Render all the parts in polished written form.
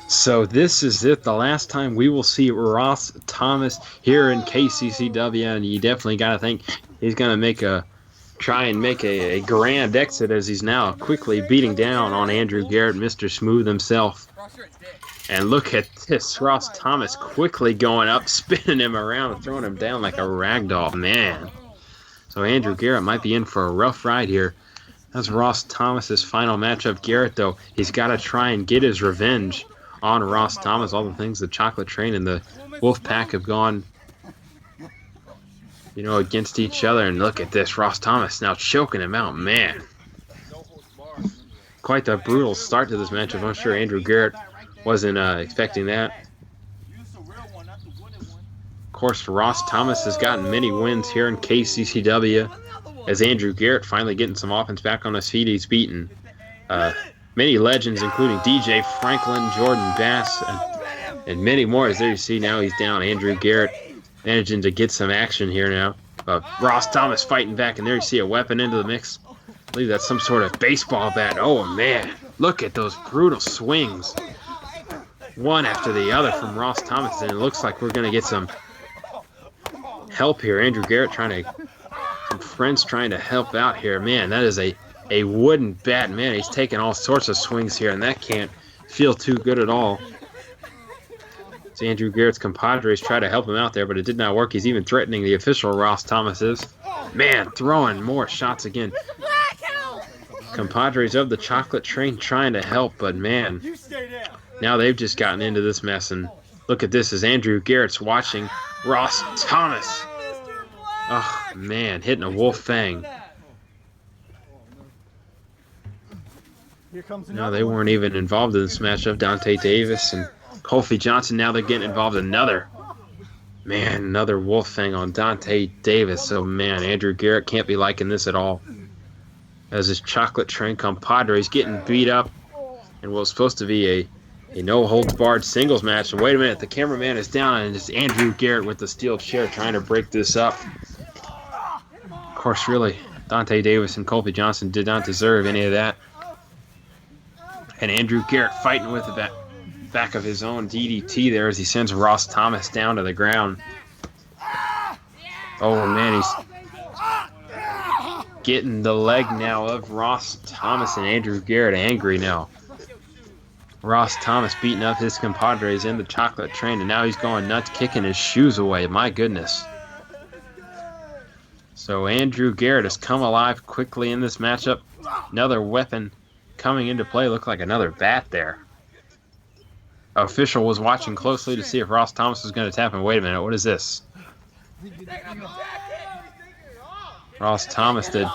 So this is it, the last time we will see Ross Thomas here in KCCW, and you definitely got to think he's going to try and make a grand exit as he's now quickly beating down on Andrew Garrett, Mr. Smooth himself. And look at this, Ross Thomas quickly going up, spinning him around, and throwing him down like a ragdoll, man. So Andrew Garrett might be in for a rough ride here. That's Ross Thomas's final matchup. Garrett, though, he's got to try and get his revenge on Ross Thomas. All the things the Chocolate Train and the Wolf Pack have gone, against each other. And look at this, Ross Thomas now choking him out, man. Quite the brutal start to this matchup. I'm sure Andrew Garrett wasn't expecting that. Of course, Ross Thomas has gotten many wins here in KCCW. As Andrew Garrett finally getting some offense back on his feet, he's beaten many legends, including DJ Franklin, Jordan Bass, and many more. As there you see now, he's down. Andrew Garrett managing to get some action here now. Ross Thomas fighting back, and there you see a weapon into the mix. I believe that's some sort of baseball bat. Oh, man. Look at those brutal swings. One after the other from Ross Thomas, and it looks like we're going to get some help here. Andrew Garrett some friends trying to help out here. Man, that is a wooden bat. Man, he's taking all sorts of swings here, and that can't feel too good at all. So Andrew Garrett's compadres try to help him out there, but it did not work. He's even threatening the official, Ross Thomas is. Man, throwing more shots again. Compadres of the Chocolate Train trying to help, but man, now they've just gotten into this mess. And look at this as Andrew Garrett's watching Ross Thomas. Oh, man, hitting a wolf fang. No, they weren't even involved in this matchup. Donte Davis and Kulfi Jonson, now they're getting involved in another wolf fang on Donte Davis. So, man, Andrew Garrett can't be liking this at all. As his Chocolate Train compadres getting beat up in what was supposed to be a no-holds-barred singles match. And wait a minute, the cameraman is down, and it's Andrew Garrett with the steel chair trying to break this up. Of course, really, Donte Davis and Kulfi Jonson did not deserve any of that. And Andrew Garrett fighting with the back of his own DDT there as he sends Ross Thomas down to the ground. Oh, man, he's getting the leg now of Ross Thomas, and Andrew Garrett angry now. Ross Thomas beating up his compadres in the Chocolate Train, and now he's going nuts, kicking his shoes away. My goodness. So Andrew Garrett has come alive quickly in this matchup. Another weapon coming into play. Looked like another bat there. Official was watching closely to see if Ross Thomas was going to tap him. Wait a minute, what is this? Ross Thomas did.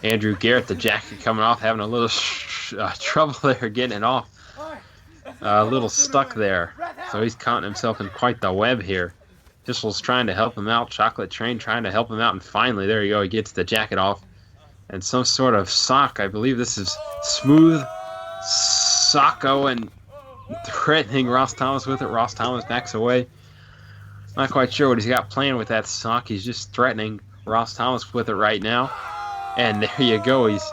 Andrew Garrett, the jacket coming off, having a little trouble there getting it off. A little stuck there. So he's caught himself in quite the web here. Officials trying to help him out. Chocolate Train trying to help him out. And finally, there you go. He gets the jacket off. And some sort of sock. I believe this is Smooth Socko and threatening Ross Thomas with it. Ross Thomas backs away. Not quite sure what he's got playing with that sock. He's just threatening Ross Thomas with it right now. And there you go. He's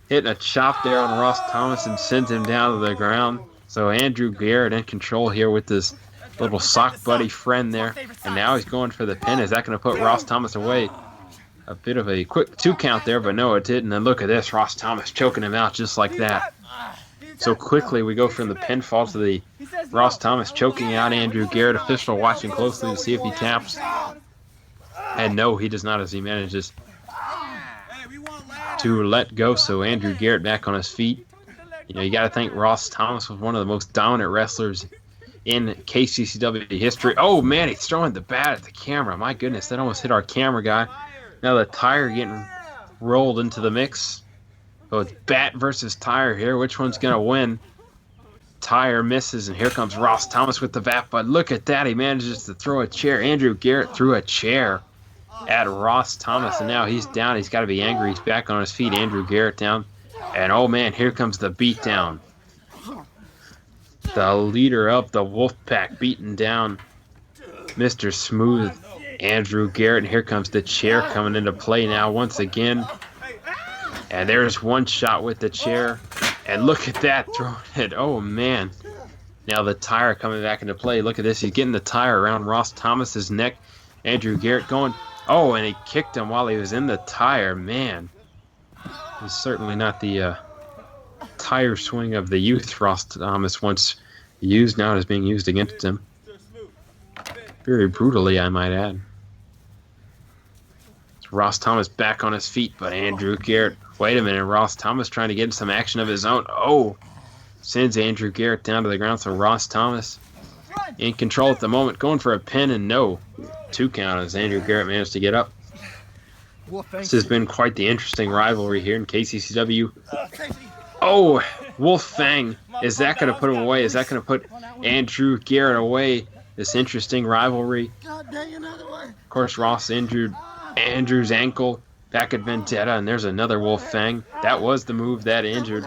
hitting a chop there on Ross Thomas and sends him down to the ground. So Andrew Garrett in control here with this little sock buddy friend there. And now he's going for the pin. Is that going to put Ross Thomas away? A bit of a quick 2 count there, but no, it didn't. And look at this. Ross Thomas choking him out just like that. So quickly we go from the pinfall to the Ross Thomas choking out Andrew Garrett. Official watching closely to see if he taps. And no, he does not, as he manages to let go. So Andrew Garrett back on his feet. You got to think Ross Thomas was one of the most dominant wrestlers in KCCW history. Oh, man, he's throwing the bat at the camera. My goodness, that almost hit our camera guy. Now the tire getting rolled into the mix. So it's bat versus tire here. Which one's going to win? Tire misses, and here comes Ross Thomas with the bat. But look at that. He manages to throw a chair. Andrew Garrett threw a chair at Ross Thomas, and now he's down. He's got to be angry. He's back on his feet. Andrew Garrett down. And, oh, man, here comes the beatdown. The leader of the Wolfpack beating down Mr. Smooth, Andrew Garrett. And here comes the chair coming into play now once again. And there's one shot with the chair. And look at that, throwing it. Oh, man. Now the tire coming back into play. Look at this. He's getting the tire around Ross Thomas's neck. Andrew Garrett going. Oh, and he kicked him while he was in the tire. Man. It's certainly not the tire swing of the youth Ross Thomas once used. Now it is being used against him. Very brutally, I might add. It's Ross Thomas back on his feet, but Andrew Garrett. Wait a minute. Ross Thomas trying to get some action of his own. Oh. Sends Andrew Garrett down to the ground. So Ross Thomas in control at the moment. Going for a pin and no. 2 count as Andrew Garrett managed to get up. This has been quite the interesting rivalry here in KCCW. Oh, Wolf Fang. Is that going to put him away? Is that going to put Andrew Garrett away? This interesting rivalry. Of course, Ross injured Andrew's ankle back at Vendetta, and there's another Wolf Fang. That was the move that injured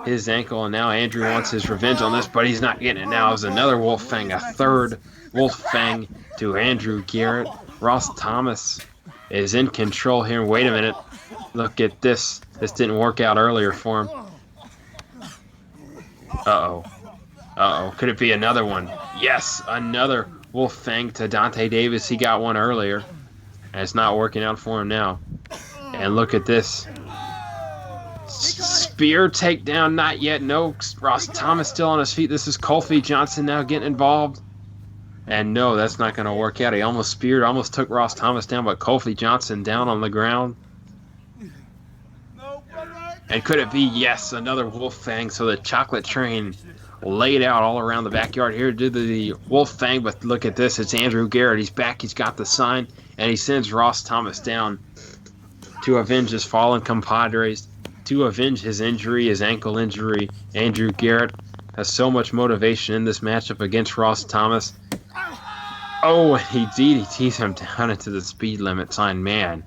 his ankle, and now Andrew wants his revenge on this, but he's not getting it now. It's another Wolf Fang, a third Wolf Fang to Andrew Garrett. Ross Thomas is in control here. Wait a minute. Look at this. This didn't work out earlier for him. Uh-oh. Uh-oh. Could it be another one? Yes, another Wolf Fang to Donte Davis. He got one earlier, and it's not working out for him now. And look at this. Spear takedown, not yet. No, Ross Thomas still on his feet. This is Kulfi. Jonson now getting involved. And no, that's not going to work out. He almost speared, almost took Ross Thomas down, but Kulfi Jonson down on the ground. And could it be? Yes, another Wolf Fang. So the chocolate train laid out all around the backyard here. Did the Wolf Fang, but look at this. It's Andrew Garrett. He's back. He's got the sign, and he sends Ross Thomas down to avenge his fallen compadres, to avenge his injury, his ankle injury. Andrew Garrett has so much motivation in this matchup against Ross Thomas. Oh, and he DDTs him down into the speed limit sign. Man,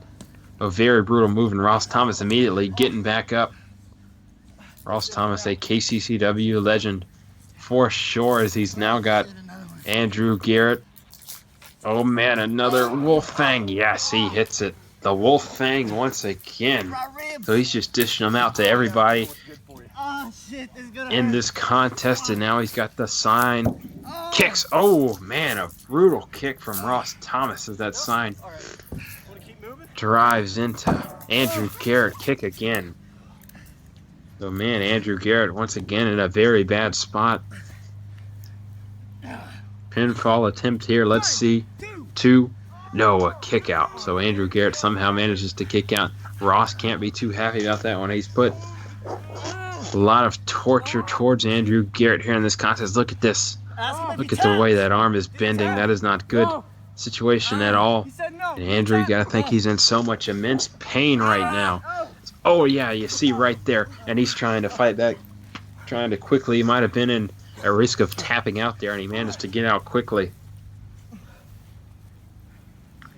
a very brutal move, and Ross Thomas immediately getting back up. Ross Thomas, a KCCW legend for sure, as he's now got Andrew Garrett. Oh, man, another Wolf Fang. Yes, he hits it. The Wolf Fang once again. So he's just dishing them out to everybody in this contest, and now he's got the sign. Kicks. Oh, man, a brutal kick from Ross Thomas as that sign drives into Andrew Garrett. Kick again. So, man, Andrew Garrett once again in a very bad spot. Pinfall attempt here. Let's see. 2. No, a kick out. So Andrew Garrett somehow manages to kick out. Ross can't be too happy about that one. He's put a lot of torture towards Andrew Garrett here in this contest. Look at this. Look at the way that arm is bending. That is not good situation at all. And Andrew, you got to think he's in so much immense pain right now. Oh, yeah, you see right there. And he's trying to fight back. Trying to quickly. He might have been in a risk of tapping out there, and he managed to get out quickly.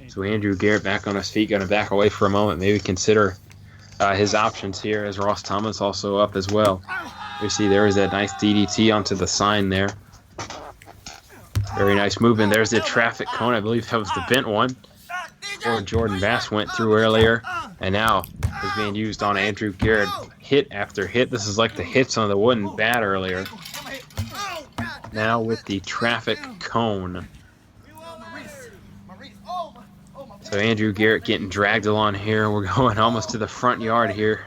So Andrew Garrett back on his feet, going to back away for a moment, maybe consider his options here, as Ross Thomas also up as well. You see there is that nice DDT onto the sign there. Very nice movement. There's the traffic cone. I believe that was the bent one before Jordan Bass went through earlier. And now is being used on Andrew Garrett hit after hit. This is like the hits on the wooden bat earlier. Now with the traffic cone. So Andrew Garrett getting dragged along here. We're going almost to the front yard here.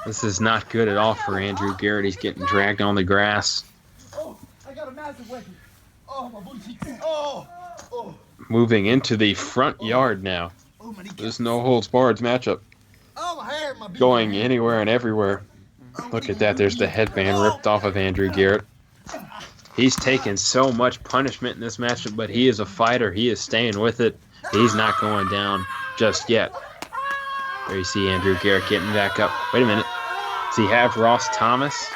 This is not good at all for Andrew Garrett. He's getting dragged on the grass. Moving into the front yard now. This no holds barred matchup. Going anywhere and everywhere. Look at that. There's the headband ripped off of Andrew Garrett. He's taken so much punishment in this matchup, but he is a fighter. He is staying with it. He's not going down just yet. There you see Andrew Garrett getting back up. Wait a minute. Does he have Ross Thomas?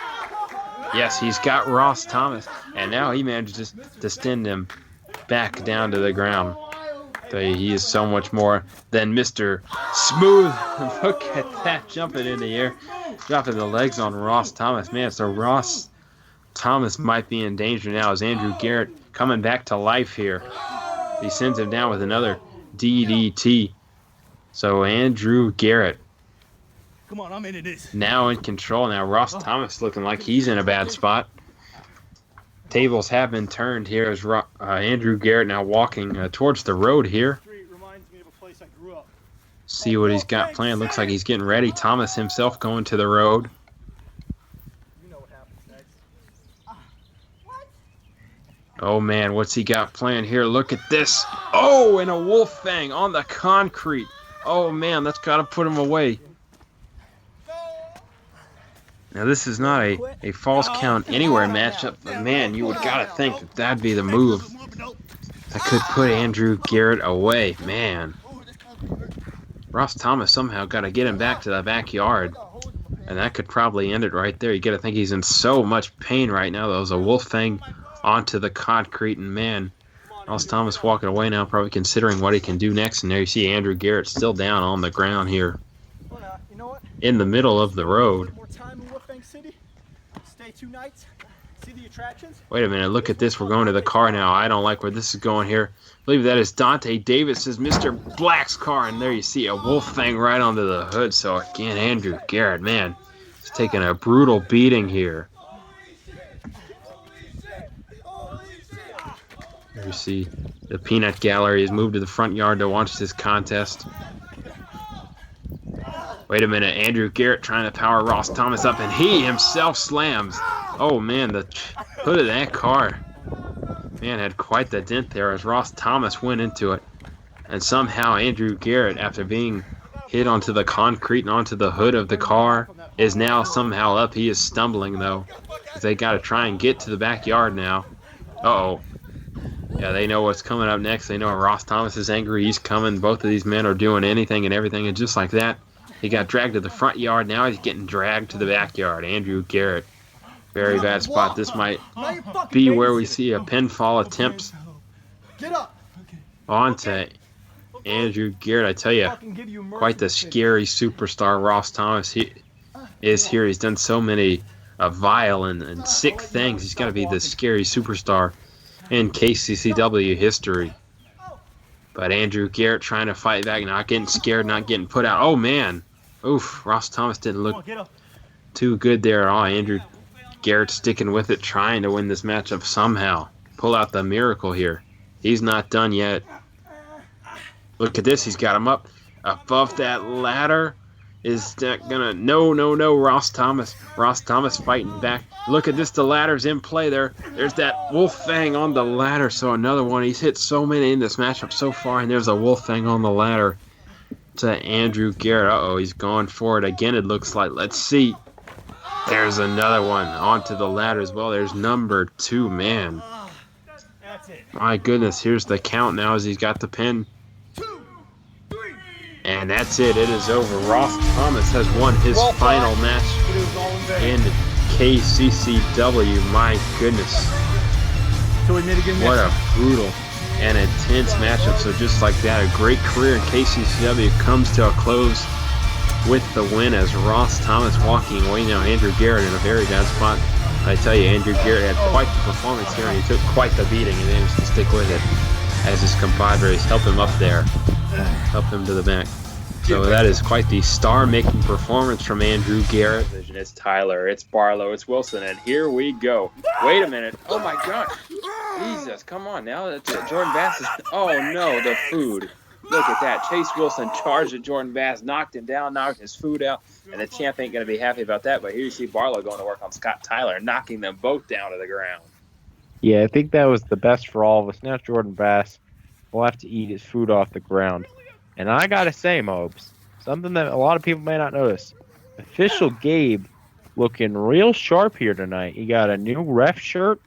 Yes, he's got Ross Thomas. And now he manages to send him back down to the ground. So he is so much more than Mr. Smooth. Look at that, jumping in the air. Dropping the legs on Ross Thomas. Man, so Ross Thomas might be in danger now as Andrew Garrett coming back to life here. He sends him down with another DDT. So Andrew Garrett Come on, I'm into this. Now in control. Now Ross Thomas looking like he's in a bad spot. Tables have been turned here as Andrew Garrett now walking towards the road here. See what he's got planned. Looks like he's getting ready. Thomas himself going to the road. Oh, man, what's he got planned here? Look at this. Oh, and a wolf fang on the concrete. Oh, man, that's got to put him away. Now, this is not a false count anywhere matchup, but, man, you would got to think that that'd be the move that could put Andrew Garrett away. Man. Ross Thomas somehow got to get him back to the backyard, and that could probably end it right there. You got to think he's in so much pain right now. That was a wolf fang onto the concrete, and man, Ross Thomas walking away now, probably considering what he can do next. And there you see Andrew Garrett still down on the ground here in the middle of the road. Wait a minute, look at this. We're going to the car now. I don't like where this is going here. I believe that is Donte Davis's Mr. Black's car, and there you see a wolf fang right onto the hood. So again, Andrew Garrett, man, he's taking a brutal beating here. There you see the peanut gallery has moved to the front yard to watch this contest. Wait a minute, Andrew Garrett trying to power Ross Thomas up, and he himself slams. Oh, man, the hood of that car, man, had quite the dent there as Ross Thomas went into it. And somehow Andrew Garrett, after being hit onto the concrete and onto the hood of the car, is now somehow up. He is stumbling, though, because they got to try and get to the backyard now. Uh-oh. Yeah, they know what's coming up next. They know Ross Thomas is angry. He's coming. Both of these men are doing anything and everything, and just like that, he got dragged to the front yard. Now he's getting dragged to the backyard. Andrew Garrett, very bad spot. This might be where we see a pinfall attempt onto Andrew Garrett. I tell you, quite the scary superstar Ross Thomas is here. He's done so many vile and sick things. He's got to be the scary superstar in KCCW history. But Andrew Garrett trying to fight back, not getting scared, not getting put out. Oh, man. Oof, Ross Thomas didn't look too good there at all. Andrew Garrett sticking with it, trying to win this matchup somehow. Pull out the miracle here. He's not done yet. Look at this. He's got him up above that ladder. Is that gonna... No, Ross Thomas. Ross Thomas fighting back. Look at this. The ladder's in play there. There's that wolf fang on the ladder. So another one. He's hit so many in this matchup so far, and there's a wolf fang on the ladder to Andrew Garrett. Uh-oh, he's going for it again, it looks like. Let's see. There's another one onto the ladder as well. There's number 2, man. My goodness, here's the count now as he's got the pin. And that's it. It is over. Ross Thomas has won his final match in KCCW. My goodness. What a brutal and intense matchup. So just like that, a great career in KCCW comes to a close with the win as Ross Thomas walking away. Now Andrew Garrett in a very bad spot. I tell you, Andrew Garrett had quite the performance here, and he took quite the beating and managed to stick with it as his compadres help him up there, help him to the back. So that is quite the star-making performance from Andrew Garrett. It's Tyler, it's Barlow, it's Wilson, and here we go. Wait a minute. Oh, my God. Jesus, come on now. That's Jordan Bass is... Oh, no, the food. Look at that. Chase Wilson charged at Jordan Bass, knocked him down, knocked his food out, and the champ ain't going to be happy about that. But here you see Barlow going to work on Scott Tyler, knocking them both down to the ground. Yeah, I think that was the best for all of us. Now Jordan Bass will have to eat his food off the ground. And I got to say, Mobes, something that a lot of people may not notice. Official Gabe looking real sharp here tonight. He got a new ref shirt.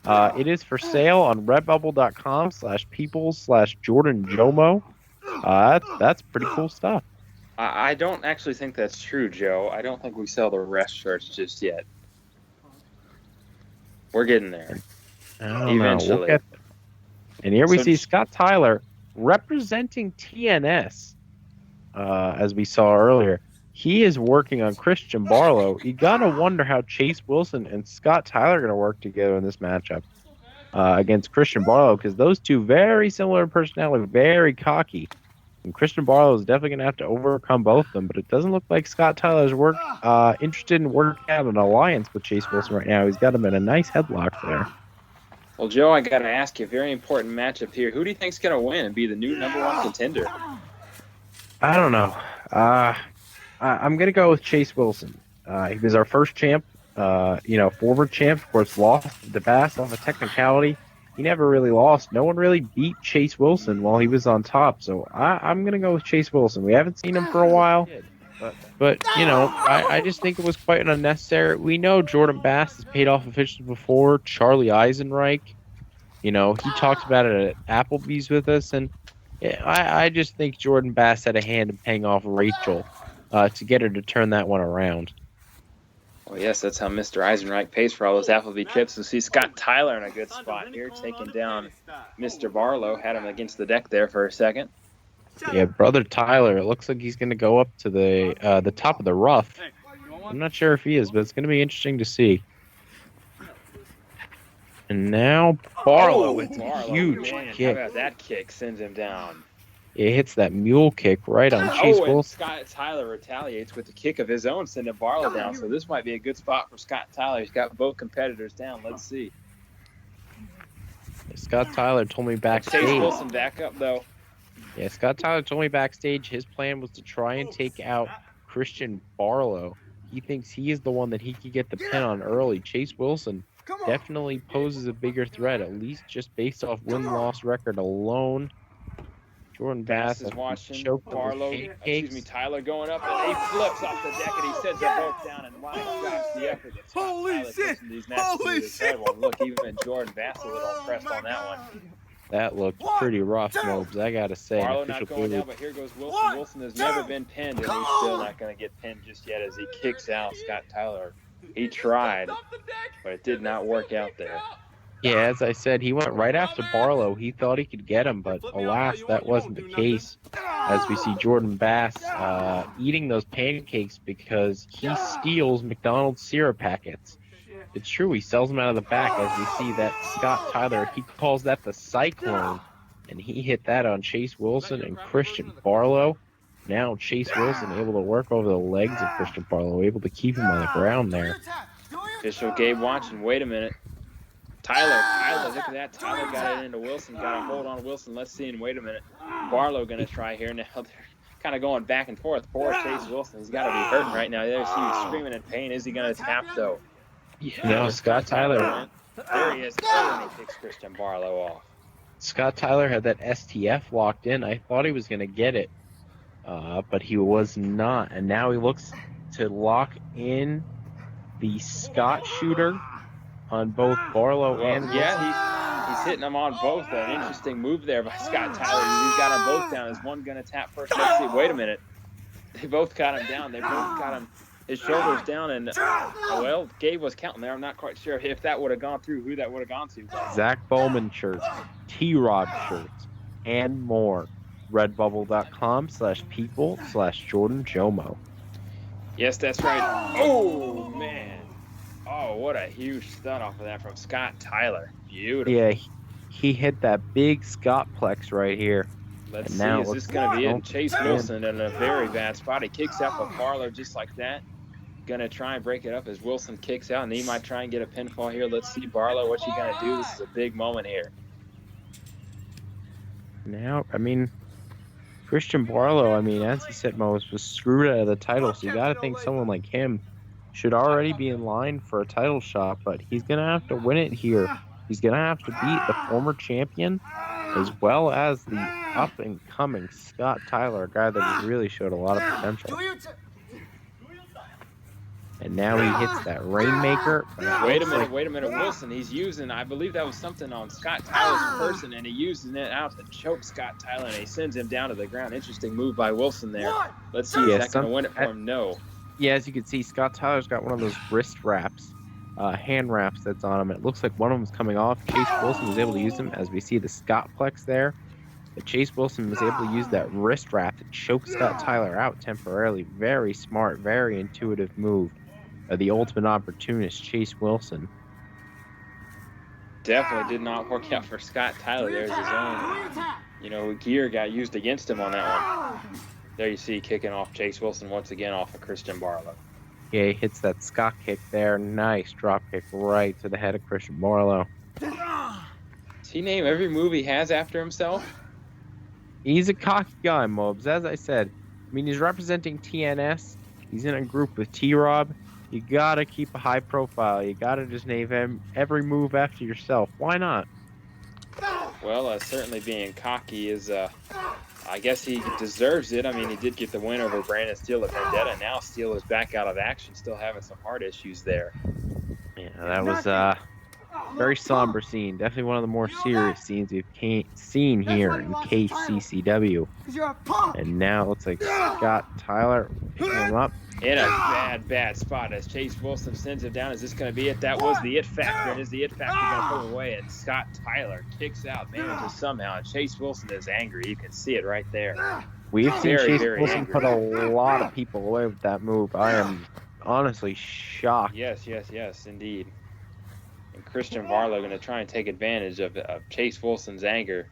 It is for sale on redbubble.com/people/JordanJomo. That's pretty cool stuff. I don't actually think that's true, Joe. I don't think we sell the ref shirts just yet. We're getting there. Eventually. And here we see Scott Tyler representing TNS, as we saw earlier. He is working on Christian Barlow. You got to wonder how Chase Wilson and Scott Tyler are going to work together in this matchup against Christian Barlow, because those two very similar personality, very cocky. And Christian Barlow is definitely going to have to overcome both of them, but it doesn't look like Scott Tyler's interested in working out an alliance with Chase Wilson right now. He's got him in a nice headlock there. Well, Joe, I got to ask you, a very important matchup here. Who do you think's going to win and be the new #1 contender? I don't know. I'm going to go with Chase Wilson. He was our first champ, forward champ. Of course, lost the Bass off a technicality. He never really lost. No one really beat Chase Wilson while he was on top. So I'm going to go with Chase Wilson. We haven't seen him for a while. But I just think it was quite an unnecessary. We know Jordan Bass has paid off officials before. Charlie Eisenreich, he talked about it at Applebee's with us. And I just think Jordan Bass had a hand in paying off Rachel to get her to turn that one around. Well, yes, that's how Mr. Eisenreich pays for all those Applebee trips. We see Scott Tyler in a good spot here, taking down Mr. Barlow. Had him against the deck there for a second. Yeah, brother Tyler. It looks like he's going to go up to the top of the rough. I'm not sure if he is, but it's going to be interesting to see. And now Barlow with a huge kick. How about that kick? Sends him down. It hits that mule kick right on Chase Wilson. Scott Tyler retaliates with a kick of his own, sending Barlow down. So this might be a good spot for Scott Tyler. He's got both competitors down. Let's see. Scott Tyler told me backstage. Chase Wilson back up, though. Yeah, Scott Tyler told me backstage his plan was to try and take out Christian Barlow. He thinks he is the one that he could get the pin on early. Chase Wilson definitely poses a bigger threat, at least just based off win-loss record alone. Jordan Bass is watching Barlow. Tyler going up, and he flips off the deck, and he sends them both down. And my gosh, the effort that Scott Tyler puts in these matches is incredible. Look, even Jordan Bass a little impressed on that one. That looked pretty rough, Mobes, I gotta say. Barlow not going down, but here goes Wilson. Wilson has never been pinned, and he's still not going to get pinned just yet as he kicks out Scott Tyler. He tried, but it did not work out there. Yeah, as I said, he went right after Barlow. He thought he could get him, but alas, that wasn't the case. As we see Jordan Bass eating those pancakes because he steals McDonald's syrup packets. It's true, he sells them out of the back, as we see that Scott Tyler, he calls that the Cyclone, and he hit that on Chase Wilson and Christian Barlow. Now Chase Wilson able to work over the legs of Christian Barlow, able to keep him on the ground there. Official Gabe watching, wait a minute. Tyler, look at that. Tyler got it into Wilson, got a hold on Wilson. Let's see, and wait a minute. Barlow going to try here now. They're kind of going back and forth. Poor Chase Wilson. He's got to be hurting right now. There's he's screaming in pain. Is he going to tap, though? No, Scott Tyler. There he is. And he picks Christian Barlow off. Scott Tyler had that STF locked in. I thought he was going to get it, but he was not. And now he looks to lock in the Scott shooter on both Barlow and Wilson. Yeah, he's hitting them on both. An interesting move there by Scott Tyler. He's got them both down. Is one going to tap first? Let's see. Wait a minute. They both got him down. They both got him. His shoulders down, and Gabe was counting there. I'm not quite sure if that would have gone through, who that would have gone to. Zach Bowman shirts, T-Rod shirts, and more. Redbubble.com/people/Jordan Jomo. Yes, that's right. Oh, man. Oh, what a huge stun off of that from Scott Tyler. Beautiful. Yeah, he hit that big Scottplex right here. Let's see, is this going to be it? Chase Wilson in a very bad spot. He kicks out with Barlow just like that. Going to try and break it up as Wilson kicks out, and he might try and get a pinfall here. Let's see, Barlow, what you going to do? This is a big moment here. Now, Christian Barlow, as he said, was screwed out of the title, so you got to think someone like him should already be in line for a title shot, but he's going to have to win it here. He's going to have to beat the former champion as well as the up-and-coming Scott Tyler, a guy that has really showed a lot of potential. And now he hits that Rainmaker. Wait a minute, Wilson. He's using, I believe that was something on Scott Tyler's person, and he using it out to choke Scott Tyler, and he sends him down to the ground. Interesting move by Wilson there. Let's see, is that going to win it for him? No. Yeah, as you can see, Scott Tyler's got one of those wrist wraps, hand wraps that's on him. It looks like one of them's coming off. Chase Wilson was able to use them, as we see the Scottplex there. But Chase Wilson was able to use that wrist wrap to choke Scott Tyler out temporarily. Very smart, very intuitive move. The ultimate opportunist, Chase Wilson. Definitely did not work out for Scott Tyler. There's his own, gear got used against him on that one. There you see kicking off Chase Wilson once again off of Christian Barlow. Yeah, he hits that Scott kick there. Nice drop kick right to the head of Christian Barlow. Does he name every move he has after himself? He's a cocky guy, Mobs. As I said, he's representing TNS. He's in a group with T-Rob. You gotta keep a high profile. You gotta just name every move after yourself. Why not? Well, certainly being cocky is, I guess he deserves it. He did get the win over Brandon Steele at Vendetta. Now Steele is back out of action, still having some heart issues there. Yeah, that was very somber scene. Definitely one of the more serious scenes we've seen here in KCCW. And now it looks like Scott Tyler picking him up. In a bad spot as Chase Wilson sends him down. Is this going to be it? That was the it factor. And is the it factor going to put him away? And Scott Tyler kicks out, manages somehow. And Chase Wilson is angry. You can see it right there. We've seen Chase Wilson angry. put a lot of people away with that move. I am honestly shocked. Yes, indeed. And Christian Barlow going to try and take advantage of Chase Wilson's anger.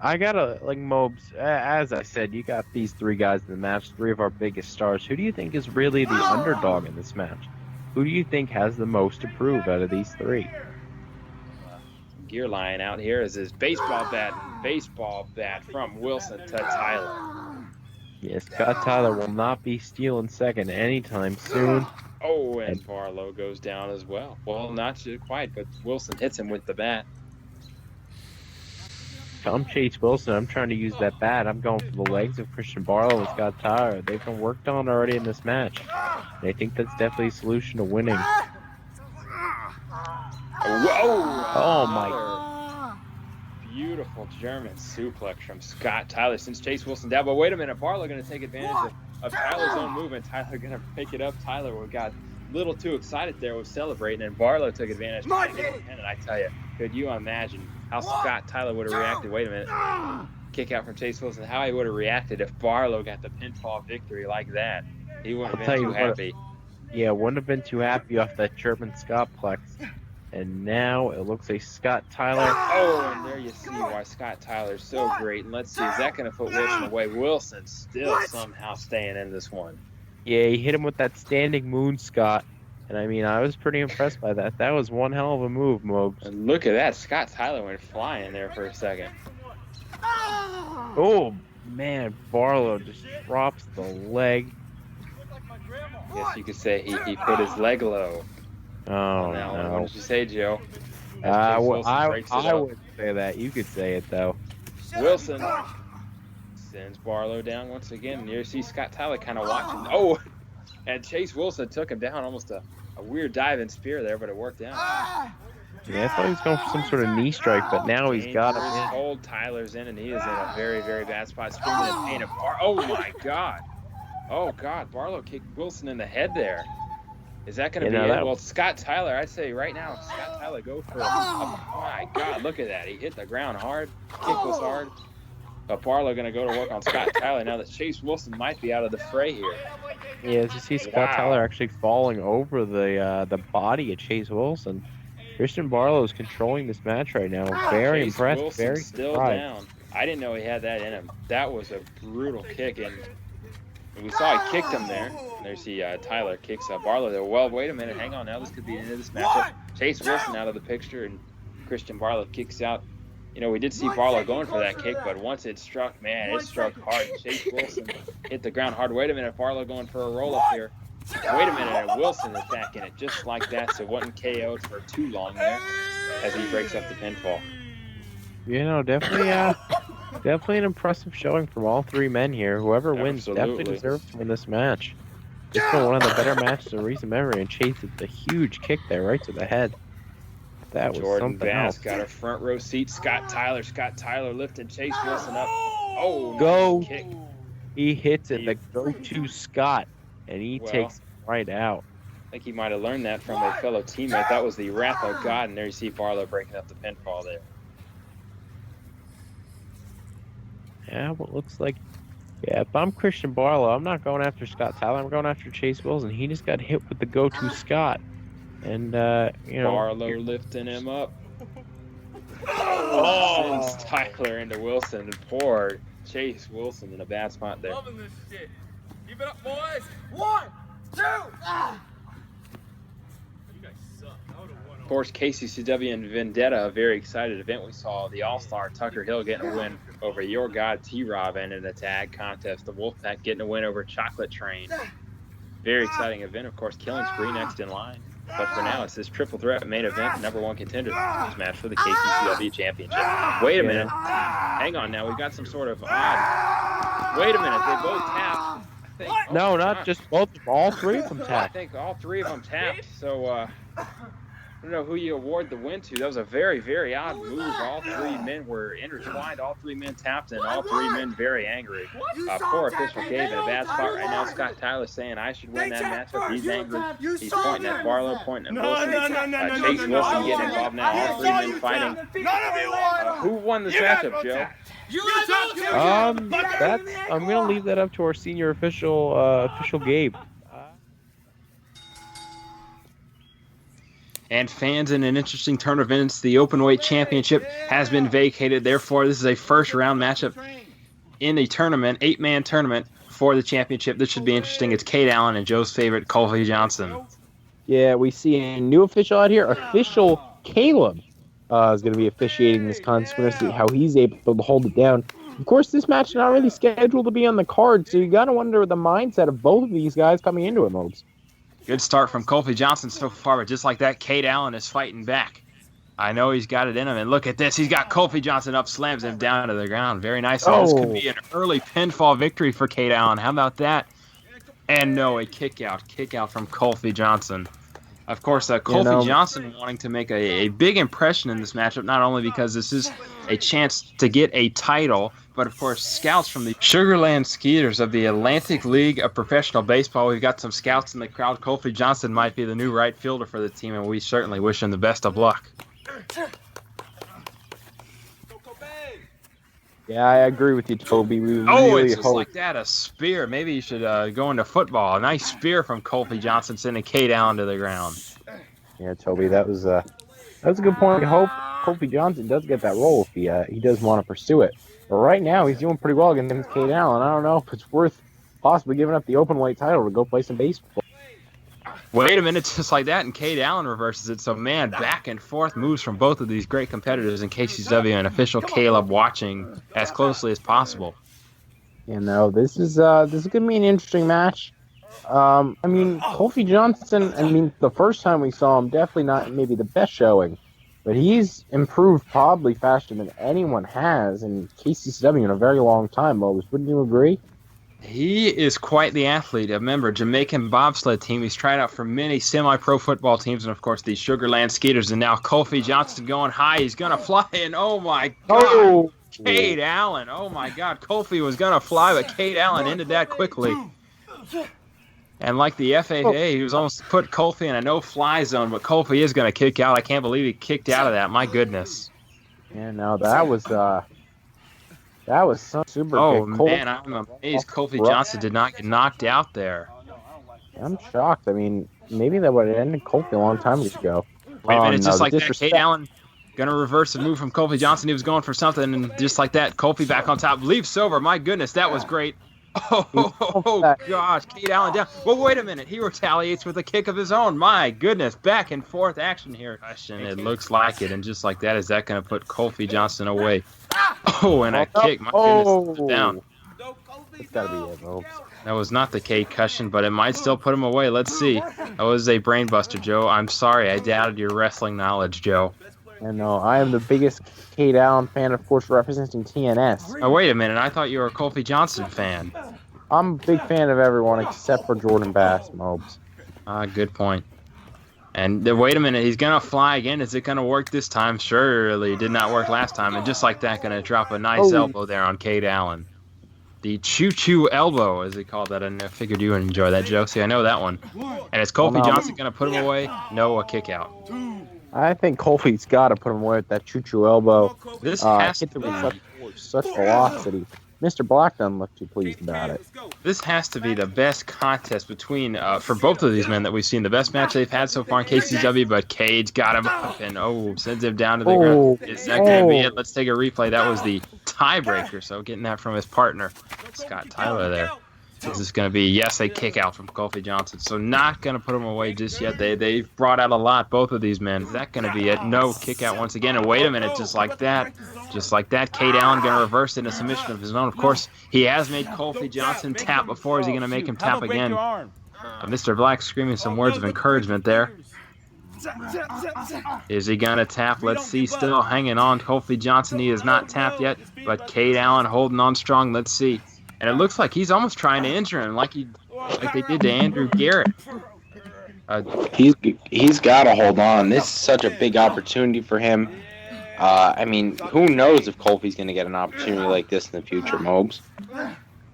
I gotta, Mobes, as I said, you got these three guys in the match, three of our biggest stars. Who do you think is really the underdog in this match? Who do you think has the most to prove out of these three? Gear line out here is his baseball bat from Wilson to Tyler. Yes, Scott Tyler will not be stealing second anytime soon. Oh, and Barlow goes down as well. Well, not quite, but Wilson hits him with the bat. I'm Chase Wilson. I'm trying to use that bat. I'm going for the legs of Christian Barlow and Scott Tyler. They've been worked on already in this match. And I think that's definitely a solution to winning. Oh my! Beautiful German suplex from Scott Tyler. Since Chase Wilson down, but wait a minute, Barlow going to take advantage of Tyler's own movement. Tyler going to pick it up. Tyler got a little too excited there, was celebrating, and Barlow took advantage. And I tell you, could you imagine how Scott Tyler would have reacted? Wait a minute. Kick out from Chase Wilson. How he would have reacted if Barlow got the pinfall victory like that. He wouldn't have been too happy. Yeah, wouldn't have been too happy off that German Scottplex. And now it looks like Scott Tyler. Oh, and there you see why Scott Tyler's so great. And let's see, is that going to put Wilson away? Wilson still somehow staying in this one. Yeah, he hit him with that standing moon, Scott. And I was pretty impressed by that. That was one hell of a move, Mobes. And look at that. Scott Tyler went flying there for a second. Oh, man. Barlow just drops the leg. Guess you could say he put his leg low. Oh, no. What did you say, Joe? I wouldn't say that. You could say it, though. Wilson sends Barlow down once again. And you see Scott Tyler kind of watching. Oh, and Chase Wilson took him down. Almost a weird diving spear there, but it worked out. Yeah, I thought he was going for some sort of knee strike, but now he's got him in. Cold Tyler's in, and he is in a very, very bad spot. Screaming in pain. Oh, my God. Oh, God. Barlow kicked Wilson in the head there. Is that going to be it? Well, Scott Tyler, I'd say right now, Scott Tyler go for my God, look at that. He hit the ground hard. Kick was hard. But Barlow going to go to work on Scott Tyler now that Chase Wilson might be out of the fray here. Yeah, as you see Scott Tyler actually falling over the body of Chase Wilson. Christian Barlow is controlling this match right now. Very Chase impressed, Wilson very still surprised. Down. I didn't know he had that in him. That was a brutal kick, and we saw he kicked him there. There's Tyler kicks Barlow there. Well, wait a minute. Hang on now. This could be the end of this matchup. Chase Wilson out of the picture, and Christian Barlow kicks out. We did see Barlow going for that kick, but once it struck, man, it struck hard. Chase Wilson hit the ground hard. Wait a minute. Barlow going for a roll-up here. Wait a minute. And Wilson is back in it just like that, so wasn't KO'd for too long there as he breaks up the pinfall. Definitely an impressive showing from all three men here. Whoever wins definitely deserves to win this match. It's been one of the better matches in recent memory, and Chase hit the huge kick there right to the head. That was Jordan something Bass else. got a front row seat. Scott Tyler lifting Chase Wilson up. Oh, go! Kick. He hits it. The go-to Scott, and he takes it right out. I think he might have learned that from a fellow teammate. That was the wrath of God, and there you see Barlow breaking up the pinfall there. Yeah, well, it looks like, if I'm Christian Barlow, I'm not going after Scott Tyler. I'm going after Chase Wilson. He just got hit with the go-to Scott. And, Barlow lifting him up. Oh, Sends Tyler into Wilson, and poor Chase Wilson in a bad spot there. Loving this shit. Keep it up, boys. 1, 2. Ah. You guys suck. I would've won. Of course, Kccw and Vendetta, a very excited event. We saw the All-Star Tucker Hill getting a win over Your God T-Rob and in a tag contest. The Wolfpack getting a win over Chocolate Train. Very exciting event. Of course, Killing Spree next in line. But for now, it's this triple threat main event, #1 contender match for the Kccw Championship. Wait a minute. Hang on now. We've got some sort of odd. Wait a minute. They both tapped. No, not just both. All three of them I tapped. think all three of them tapped. So, I don't know who you award the win to. That was a very, very odd move. All three men were intertwined. All three men tapped, and all three men very angry. Poor official Cade in a bad spot right now. Scott Tyler saying I should win that matchup. He's angry. He's pointing at Barlow, pointing at Wilson. Chase Wilson getting involved now. All three men fighting. Who won this matchup, Joe? I'm gonna leave that up to our senior official Gabe. And fans, in an interesting turn of events, the Openweight Championship has been vacated. Therefore, this is a first-round matchup in a tournament, 8-man tournament for the championship. This should be interesting. It's Cade Allin and Joe's favorite, Kulfi Jonson. Yeah, we see a new official out here. Official Caleb is going to be officiating this contest. We're going to see how he's able to hold it down. Of course, this match is not really scheduled to be on the card, so you got to wonder the mindset of both of these guys coming into it, Mobes. Good start from Kulfi Jonson so far, but just like that, Cade Allin is fighting back. I know he's got it in him, and look at this. He's got Kulfi Jonson up, slams him down to the ground. Very nice. Oh. This could be an early pinfall victory for Cade Allin. How about that? And no, a kick out from Kulfi Jonson. Of course, Kulfi Jonson wanting to make a big impression in this matchup, not only because this is a chance to get a title, but of course, scouts from the Sugarland Skeeters of the Atlantic League of Professional Baseball. We've got some scouts in the crowd. Kulfi Jonson might be the new right fielder for the team, and we certainly wish him the best of luck. Yeah, I agree with you, Toby. It's just like that, a spear. Maybe you should go into football. A nice spear from Kulfi Jonson sending Cade Allin to the ground. Yeah, Toby, that was a good point. I hope Kulfi Jonson does get that role if he does want to pursue it. But right now, he's doing pretty well against Cade Allin. I don't know if it's worth possibly giving up the open weight title to go play some baseball. Wait a minute, just like that, and Cade Allin reverses it. So, man, back and forth moves from both of these great competitors in Kccw and official Caleb watching as closely as possible. You know, this is going to be an interesting match. Kulfi Jonson, the first time we saw him, definitely not maybe the best showing, but he's improved probably faster than anyone has in Kccw in a very long time, Mobus. Wouldn't you agree? He is quite the athlete. A member Jamaican bobsled team. He's tried out for many semi-pro football teams, and of course the Sugarland Skeeters. And now Kulfi Jonson going high. He's gonna fly, and oh my God, Cade Allin! Oh my God, Kulfi was gonna fly, but Cade Allin ended that quickly. And like the FAA, he was almost put Kulfi in a no-fly zone, but Kulfi is gonna kick out. I can't believe he kicked out of that. My goodness. Yeah, no, that was some super kick. Man, I'm amazed Kulfi Jonson did not get knocked out there. I'm shocked. Maybe that would have ended Kulfi a long time ago. Wait a minute, just like that, Cade Allin gonna reverse a move from Kulfi Jonson. He was going for something, and just like that, Kulfi back on top. Leaps over. My goodness, that was great. Oh gosh, Cade Allin down. Well, wait a minute. He retaliates with a kick of his own. My goodness, back and forth action here. It looks like it, and just like that, is that going to put Kulfi Jonson away? Oh, and a kick. My goodness, down. It's got to be it, Mobes. That was not the concussion, but it might still put him away. Let's see. That was a brain buster, Joe. I'm sorry. I doubted your wrestling knowledge, Joe. I know. I am the biggest Cade Allin fan, of course, representing TNS. Oh, wait a minute. I thought you were a Kulfi Jonson fan. I'm a big fan of everyone except for Jordan Bass, Mobes. Good point. And wait a minute. He's going to fly again. Is it going to work this time? Surely it did not work last time. And just like that, going to drop a nice elbow there on Cade Allin. The Kccw elbow, as they call that. I figured you would enjoy that, Joe. See, I know that one. And is Kulfi Jonson going to put him away? No, a kick out. I think Kulfi's got to put him away with that Kccw elbow. This has to be such velocity. Mr. Black doesn't look too pleased about it. This has to be the best contest between, for both of these men that we've seen. The best match they've had so far in KCW, but Cade's got him up and, sends him down to the ground. Is that going to be it? Let's take a replay. That was the tiebreaker, so getting that from his partner, Scott Tyler there. This is going to be, yes, a kick out from Kulfi Jonson. So not going to put him away just yet. They've brought out a lot, both of these men. Is that going to be it? No, kick out once again. And wait a minute, just like that, Cade Allin going to reverse into submission of his own. Of course, he has made Kulfi Jonson tap before. Is he going to make him tap again? Mr. Black screaming some words of encouragement there. Is he going to tap? Let's see. Still hanging on. Kulfi Jonson, he has not tapped yet, but Cade Allin holding on strong. Let's see. And it looks like he's almost trying to injure him, like they did to Andrew Garrett. He's got to hold on. This is such a big opportunity for him. I mean, who knows if Kulfi's going to get an opportunity like this in the future, Mobes?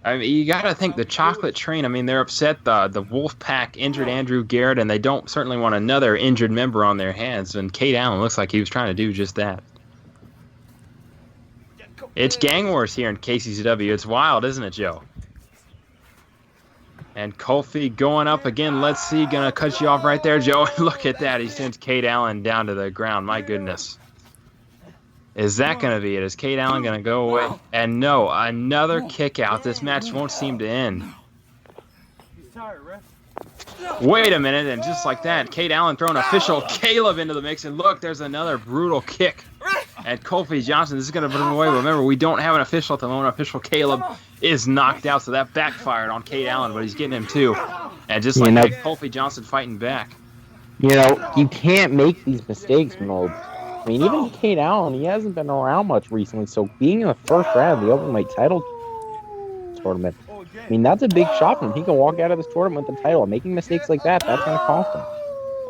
I mean, you got to think the Chocolate Train. I mean, they're upset. The Wolf Pack injured Andrew Garrett, and they don't certainly want another injured member on their hands. And Cade Allin looks like he was trying to do just that. It's gang wars here in KCCW. It's wild, isn't it, Joe? And Kulfi going up again. Let's see. Going to cut you off right there, Joe. Look at that. He sends Cade Allin down to the ground. My goodness. Is that going to be it? Is Cade Allin going to go away? And no, another kick out. This match won't seem to end. Wait a minute, and just like that, Cade Allin throwing official Caleb into the mix. And look, there's another brutal kick. And Kulfi Jonson, this is going to put him away. Remember, we don't have an official at the moment. Official Caleb is knocked out, so that backfired on Cade Allin, but he's getting him too. And just like that, Kulfi Jonson fighting back. You know, you can't make these mistakes, Mob. I mean, even Cade Allin, he hasn't been around much recently, so being in the first round of the Ultimate Title Tournament, I mean, that's a big shot for him. He can walk out of this tournament with the title. Making mistakes like that, that's going to cost him.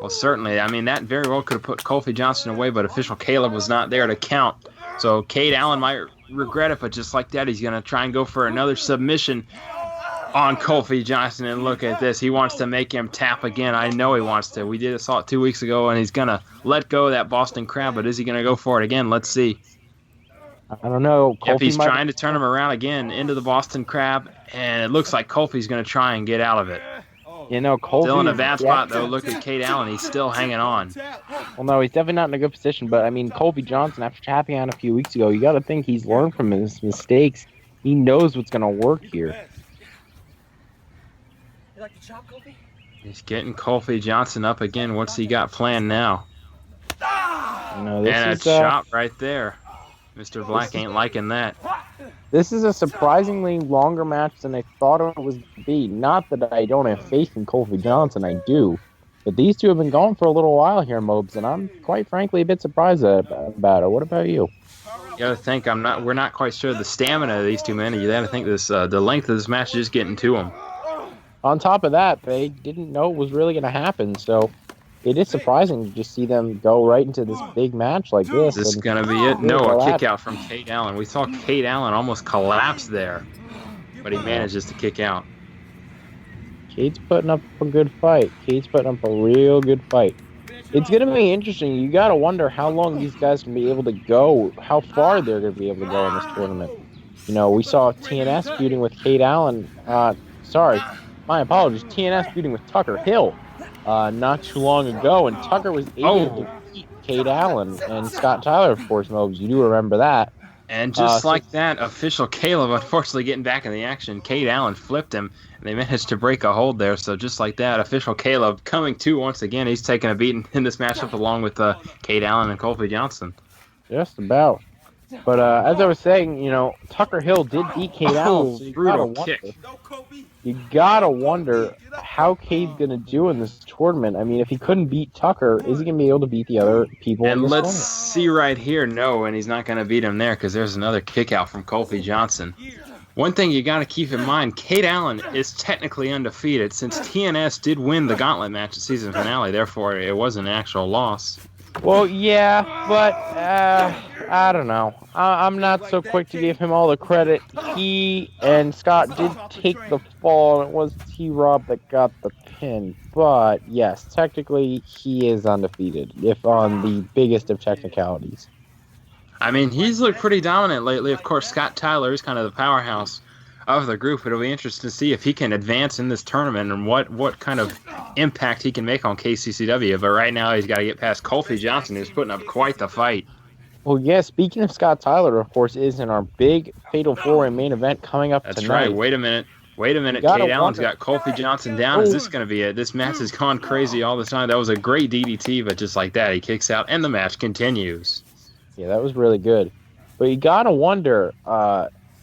Well, certainly. I mean, that very well could have put Kulfi Jonson away, but official Caleb was not there to count. So Cade Allin might regret it, but just like that, he's going to try and go for another submission on Kulfi Jonson. And look at this. He wants to make him tap again. I know he wants to. We saw it 2 weeks ago, and he's going to let go of that Boston Crab, but is he going to go for it again? Let's see. I don't know. Yep, he's trying to turn him around again into the Boston Crab, and it looks like Kulfi's going to try and get out of it. You know, Kulfi still in a bad spot, though. Look at Cade Allin. He's still hanging on. Well, no, he's definitely not in a good position. But, I mean, Kulfi Jonson, after tapping on a few weeks ago, you got to think he's learned from his mistakes. He knows what's going to work here. You like the chop, Kulfi? He's getting Kulfi Jonson up again. What's he got planned now? You know, this and is a chop right there. Mr. Black ain't liking that. This is a surprisingly longer match than I thought it was to be. Not that I don't have faith in Kulfi Jonson, I do. But these two have been going for a little while here, Mobes, and I'm quite frankly a bit surprised about it. What about you? You gotta think we're not quite sure the stamina of these two men. You gotta think the length of this match is just getting to them. On top of that, they didn't know it was really going to happen, so it is surprising to just see them go right into this big match like this. This is going to be it. No, a kick out from Cade Allin. We saw Cade Allin almost collapse there, but he manages to kick out. Cade's putting up a good fight. Cade's putting up a real good fight. It's going to be interesting. You got to wonder how long these guys can be able to go, how far they're going to be able to go in this tournament. You know, we saw TNS feuding with Cade Allin. My apologies. TNS feuding with Tucker Hill not too long ago, and Tucker was able to beat Cade Allin and Scott Tyler, of course, Mobes. You do remember that. And just like that, official Caleb unfortunately getting back in the action. Cade Allin flipped him, and they managed to break a hold there. So just like that, official Caleb coming to once again. He's taking a beating in this matchup along with Cade Allin and Kulfi Jonson. Just about. But as I was saying, you know, Tucker Hill did beat Cade Allin. So brutal kick. You gotta wonder how Cade's gonna do in this tournament. I mean, if he couldn't beat Tucker, is he gonna be able to beat the other people in this let's tournament? see right here. No, and he's not gonna beat him there because there's another kick out from Kulfi Jonson. One thing you gotta keep in mind: Cade Allin is technically undefeated since TNS did win the Gauntlet match at season finale. Therefore, it was an actual loss. Well, yeah, but I don't know. I'm not so quick to give him all the credit. He and Scott did take the fall, and it was T-Rob that got the pin. But, yes, technically, he is undefeated, if on the biggest of technicalities. I mean, he's looked pretty dominant lately. Of course, Scott Tyler is kind of the powerhouse of the group. It'll be interesting to see if he can advance in this tournament and what kind of impact he can make on KCCW. But right now, he's got to get past Kulfi Jonson, who's putting up quite the fight. Well, yeah, speaking of Scott Tyler, of course, is in our big Fatal 4-Way main event coming up That's tonight. right. Wait a minute. Cade Allen's got Kulfi Jonson down. Is this going to be it? This match has gone crazy all the time. That was a great DDT, but just like that, he kicks out, and the match continues. Yeah, that was really good. But you got to wonder,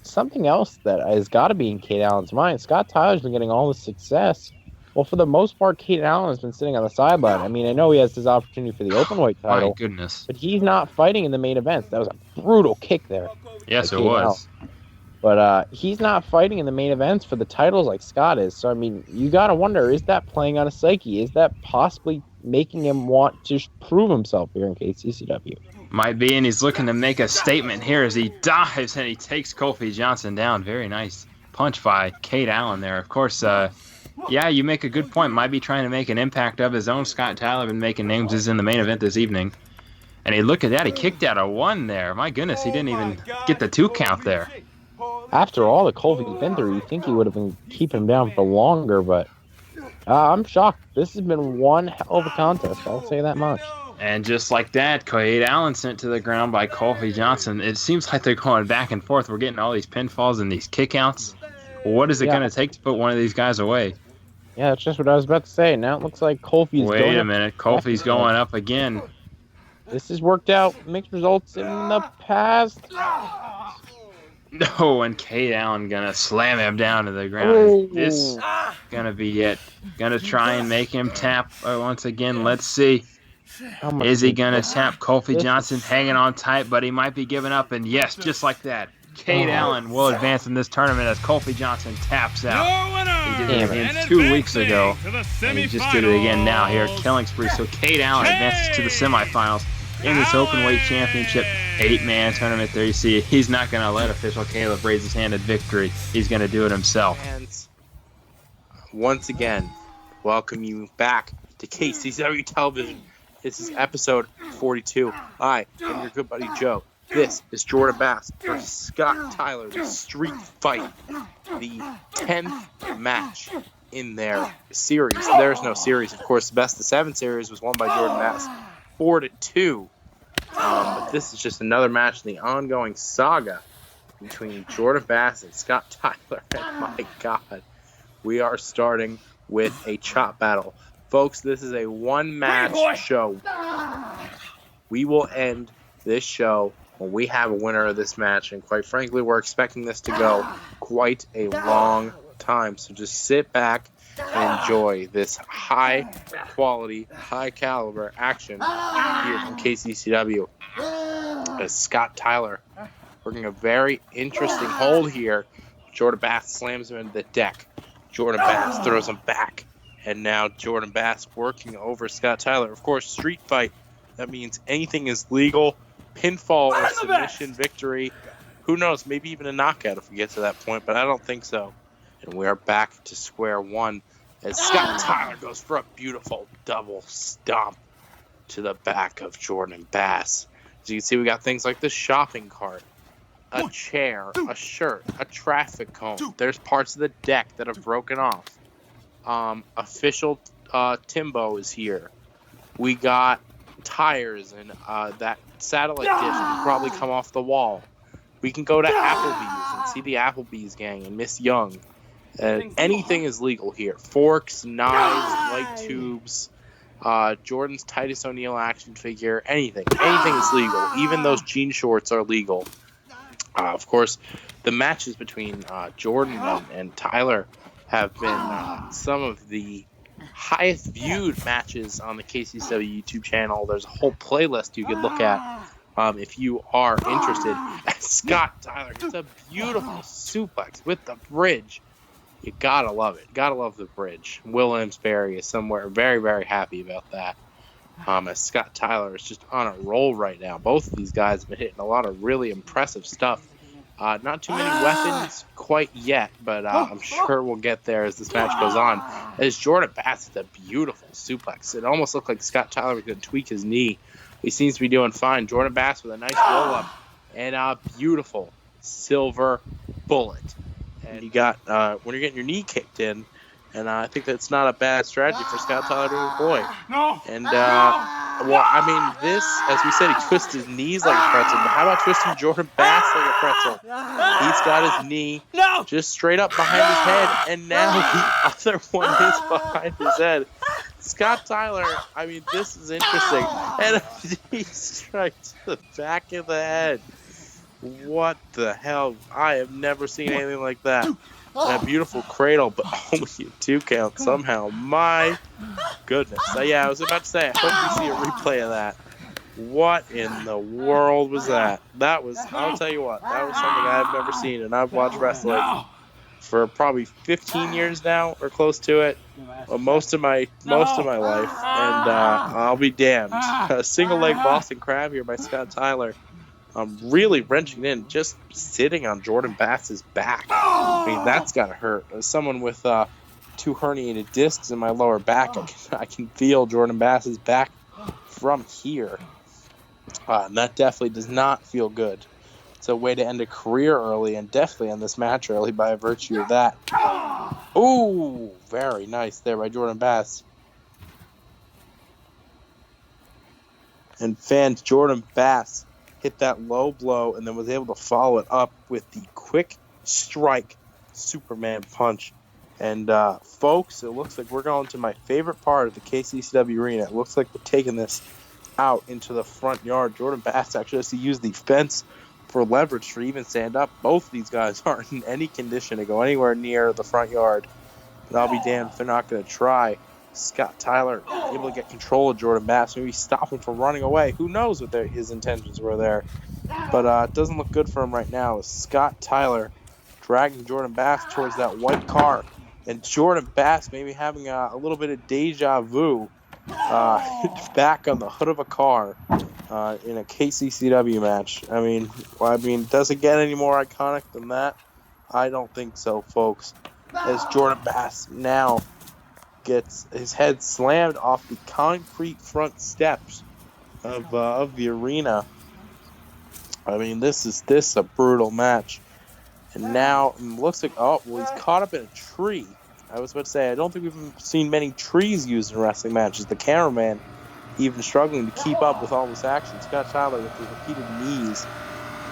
something else that has got to be in Cade Allen's mind. Scott Tyler's been getting all the success. Well, for the most part, Cade Allen has been sitting on the sideline. I mean, I know he has his opportunity for the openweight title. My goodness. But he's not fighting in the main events. That was a brutal kick there. Yes, it was. But he's not fighting in the main events for the titles like Scott is. So, I mean, you got to wonder, is that playing on his psyche? Is that possibly making him want to prove himself here in KCCW? Might be, and he's looking to make a statement here as he dives and he takes Kulfi Jonson down. Very nice punch by Cade Allen there. Of course, yeah, you make a good point. Might be trying to make an impact of his own. Scott Tyler been making names as in the main event this evening. And he look at that. He kicked out a 1 there. My goodness, he didn't even get the 2 count there. After all that Kulfi's been through, you'd think he would have been keeping him down for longer, but I'm shocked. This has been one hell of a contest. I'll say that much. And just like that, Cade Allen sent to the ground by Kulfi Jonson. It seems like they're going back and forth. We're getting all these pinfalls and these kickouts. What is it going to take to put one of these guys away? Yeah, that's just what I was about to say. Now it looks like Kulfi's going. Wait a minute. Kulfi's going up again. This has worked out mixed results in the past. No, and Cade Allen gonna slam him down to the ground. This gonna be it. Gonna try and make him tap once again. Let's see. Is he gonna tap Kulfi Jonson? Hanging on tight, but he might be giving up. And yes, just like that, Cade Allen will advance in this tournament as Kulfi Jonson taps out. He did it again 2 weeks ago, and he just did it again now here at Killing Spree. So Cade Allen advances to the semifinals in this openweight championship 8-man tournament. There you see, he's not going to let official Caleb raise his hand at victory. He's going to do it himself. And once again, welcome you back to KCCW Television. This is episode 42. Hi, I'm your good buddy Joe. This is Jordan Bass versus Scott Tyler, the street fight, the 10th match in their series. There's no series, of course. The best of 7 series was won by Jordan Bass 4-2. But this is just another match in the ongoing saga between Jordan Bass and Scott Tyler. And my God, we are starting with a chop battle. Folks, this is a one-match show. We will end this show when we have a winner of this match. And quite frankly, we're expecting this to go quite a long time. So just sit back and enjoy this high-quality, high-caliber action here from KCCW. As Scott Tyler working a very interesting hold here. Jordan Bass slams him into the deck. Jordan Bass throws him back. And now Jordan Bass working over Scott Tyler. Of course, street fight. That means anything is legal. Pinfall or submission victory. Who knows? Maybe even a knockout if we get to that point. But I don't think so. And we are back to square one as Scott Tyler goes for a beautiful double stomp to the back of Jordan Bass. As you can see, we got things like the shopping cart, a chair, a shirt, a traffic cone. There's parts of the deck that have broken off. Official Timbo is here. We got tires and that satellite dish will probably come off the wall. We can go to Applebee's and see the Applebee's gang and Miss Young. Anything is legal here. Forks, knives, light tubes, Jordan's Titus O'Neil action figure, anything. Anything is legal. Even those jean shorts are legal. Of course, the matches between Jordan and Tyler have been some of the highest viewed matches on the KCCW YouTube channel. There's a whole playlist you could look at if you are interested. Scott Tyler gets a beautiful suplex with the bridge. You gotta love it. Gotta love the bridge. Will Amsbury is somewhere very, very happy about that. As Scott Tyler is just on a roll right now. Both of these guys have been hitting a lot of really impressive stuff. Not too many weapons quite yet, but I'm sure we'll get there as this match goes on. As Jordan Bass hits a beautiful suplex. It almost looked like Scott Tyler was going to tweak his knee. He seems to be doing fine. Jordan Bass with a nice roll-up and a beautiful silver bullet. And you got when you're getting your knee kicked in, and I think that's not a bad strategy for Scott Tyler to employ. No. And well, I mean, this, as we said, he twists his knees like a pretzel. But how about twisting Jordan Bass like a pretzel? He's got his knee just straight up behind his head, and now the other one is behind his head. Scott Tyler, I mean, this is interesting. And a knee strike to the back of the head. What the hell? I have never seen anything like that. That beautiful cradle, but only a 2 count somehow. My goodness. Yeah, I was about to say, I hope you see a replay of that. What in the world was that? That was, I'll tell you what, that was something I've never seen, and I've watched wrestling for probably 15 years now, or close to it. Most of my life, and I'll be damned. A single leg Boston Crab here by Scott Tyler. Really wrenching in, just sitting on Jordan Bass's back. I mean, that's gotta hurt. As someone with 2 herniated discs in my lower back, I can feel Jordan Bass's back from here. And that definitely does not feel good. It's a way to end a career early, and definitely end this match early by virtue of that. Ooh, very nice there by Jordan Bass. And fans, Jordan Bass hit that low blow and then was able to follow it up with the quick strike Superman punch. And folks, it looks like we're going to my favorite part of the Kccw arena. It looks like we're taking this out into the front yard. Jordan Bass actually has to use the fence for leverage to even stand up. Both of these guys aren't in any condition to go anywhere near the front yard. But I'll be damned if they're not going to try. Scott Tyler able to get control of Jordan Bass. Maybe stop him from running away. Who knows what his intentions were there. But it doesn't look good for him right now. Scott Tyler dragging Jordan Bass towards that white car. And Jordan Bass maybe having a little bit of deja vu back on the hood of a car in a Kccw match. I mean, does it get any more iconic than that? I don't think so, folks. As Jordan Bass now gets his head slammed off the concrete front steps of the arena. I mean, this is a brutal match. And now it looks like, he's caught up in a tree. I was about to say, I don't think we've seen many trees used in wrestling matches. The cameraman even struggling to keep up with all this action. Scott Tyler with his repeated knees.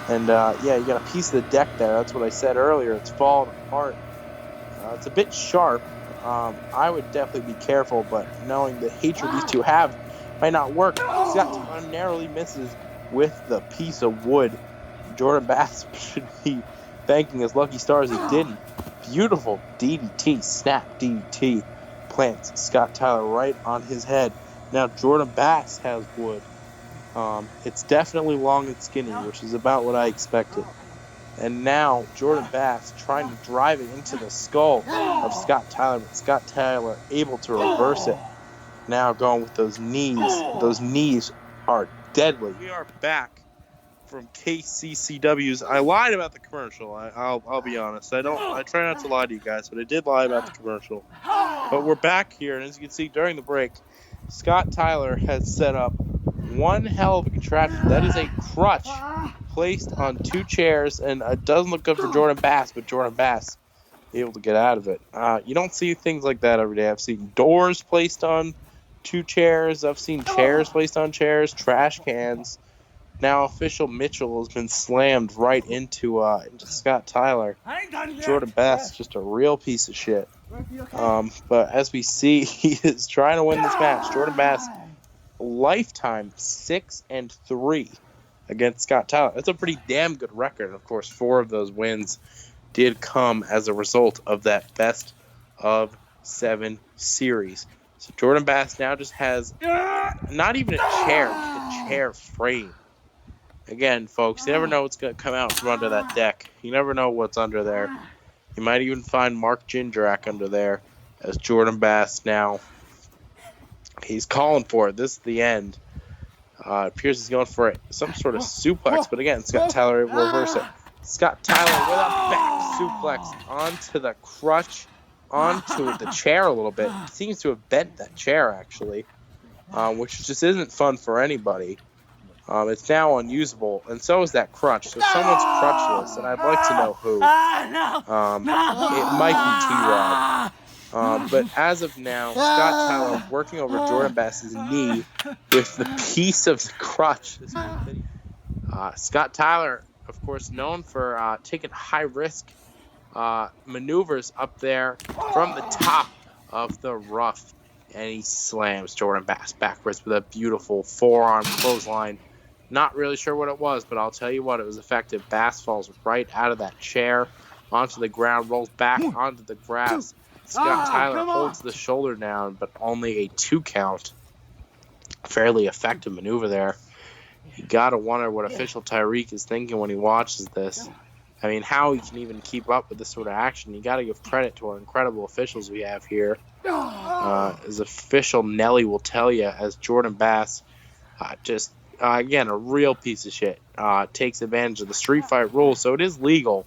And you got a piece of the deck there. That's what I said earlier. It's falling apart. It's a bit sharp. I would definitely be careful, but knowing the hatred these two have might not work. Scott Tyler narrowly misses with the piece of wood. Jordan Bass should be thanking his lucky stars it didn't. Beautiful DDT, snap DDT, plants Scott Tyler right on his head. Now Jordan Bass has wood. It's definitely long and skinny, which is about what I expected. And now Jordan Bass trying to drive it into the skull of Scott Tyler, but Scott Tyler able to reverse it. Now going with those knees. Those knees are deadly. We are back from KCCW's. I lied about the commercial. I'll be honest. I try not to lie to you guys, but I did lie about the commercial. But we're back here, and as you can see during the break, Scott Tyler has set up one hell of a contraption. That is a crutch placed on 2 chairs, and it doesn't look good for Jordan Bass, but Jordan Bass able to get out of it. You don't see things like that every day. I've seen doors placed on 2 chairs. I've seen chairs placed on chairs, trash cans. Now official Mitchell has been slammed right into Scott Tyler. Jordan Bass just a real piece of shit. But as we see, he is trying to win this match. Jordan Bass, lifetime 6-3 against Scott Tyler. That's a pretty damn good record. Of course, 4 of those wins did come as a result of that best of 7 series. So Jordan Bass now just has not even a chair, just a chair frame. Again, folks, you never know what's going to come out from under that deck. You never know what's under there. You might even find Mark Jindrak under there as Jordan Bass now. He's calling for it. This is the end. It appears he's going for some sort of suplex, but again, Scott Tyler able to reverse it. Scott Tyler with a back suplex onto the crutch, onto the chair a little bit. He seems to have bent that chair, actually, which just isn't fun for anybody. It's now unusable, and so is that crutch. So someone's crutchless, and I'd like to know who. It might be T-Rod. But as of now, Scott Tyler working over Jordan Bass's knee with the piece of the crutch. Scott Tyler, of course, known for taking high-risk maneuvers up there from the top of the rough, and he slams Jordan Bass backwards with a beautiful forearm clothesline. Not really sure what it was, but I'll tell you what, it was effective. Bass falls right out of that chair onto the ground, rolls back onto the grass. Scott Tyler holds the shoulder down, but only a 2 count. Fairly effective maneuver there. You gotta wonder what official Tyreek is thinking when he watches this. I mean, how he can even keep up with this sort of action. You got to give credit to our incredible officials we have here. As official Nelly will tell you, as Jordan Bass again, a real piece of shit. Takes advantage of the street fight rules, so it is legal.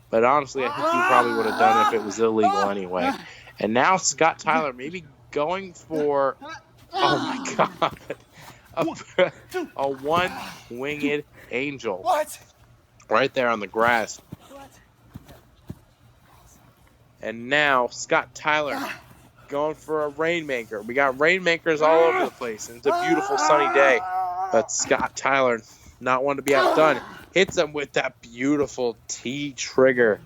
But honestly, I think you probably would have done it if it was illegal anyway. And now Scott Tyler maybe going for, oh my God, a one-winged angel. What? Right there on the grass. And now Scott Tyler going for a rainmaker. We got rainmakers all over the place, and it's a beautiful sunny day. But Scott Tyler, not one to be outdone, hits him with that beautiful T-trigger.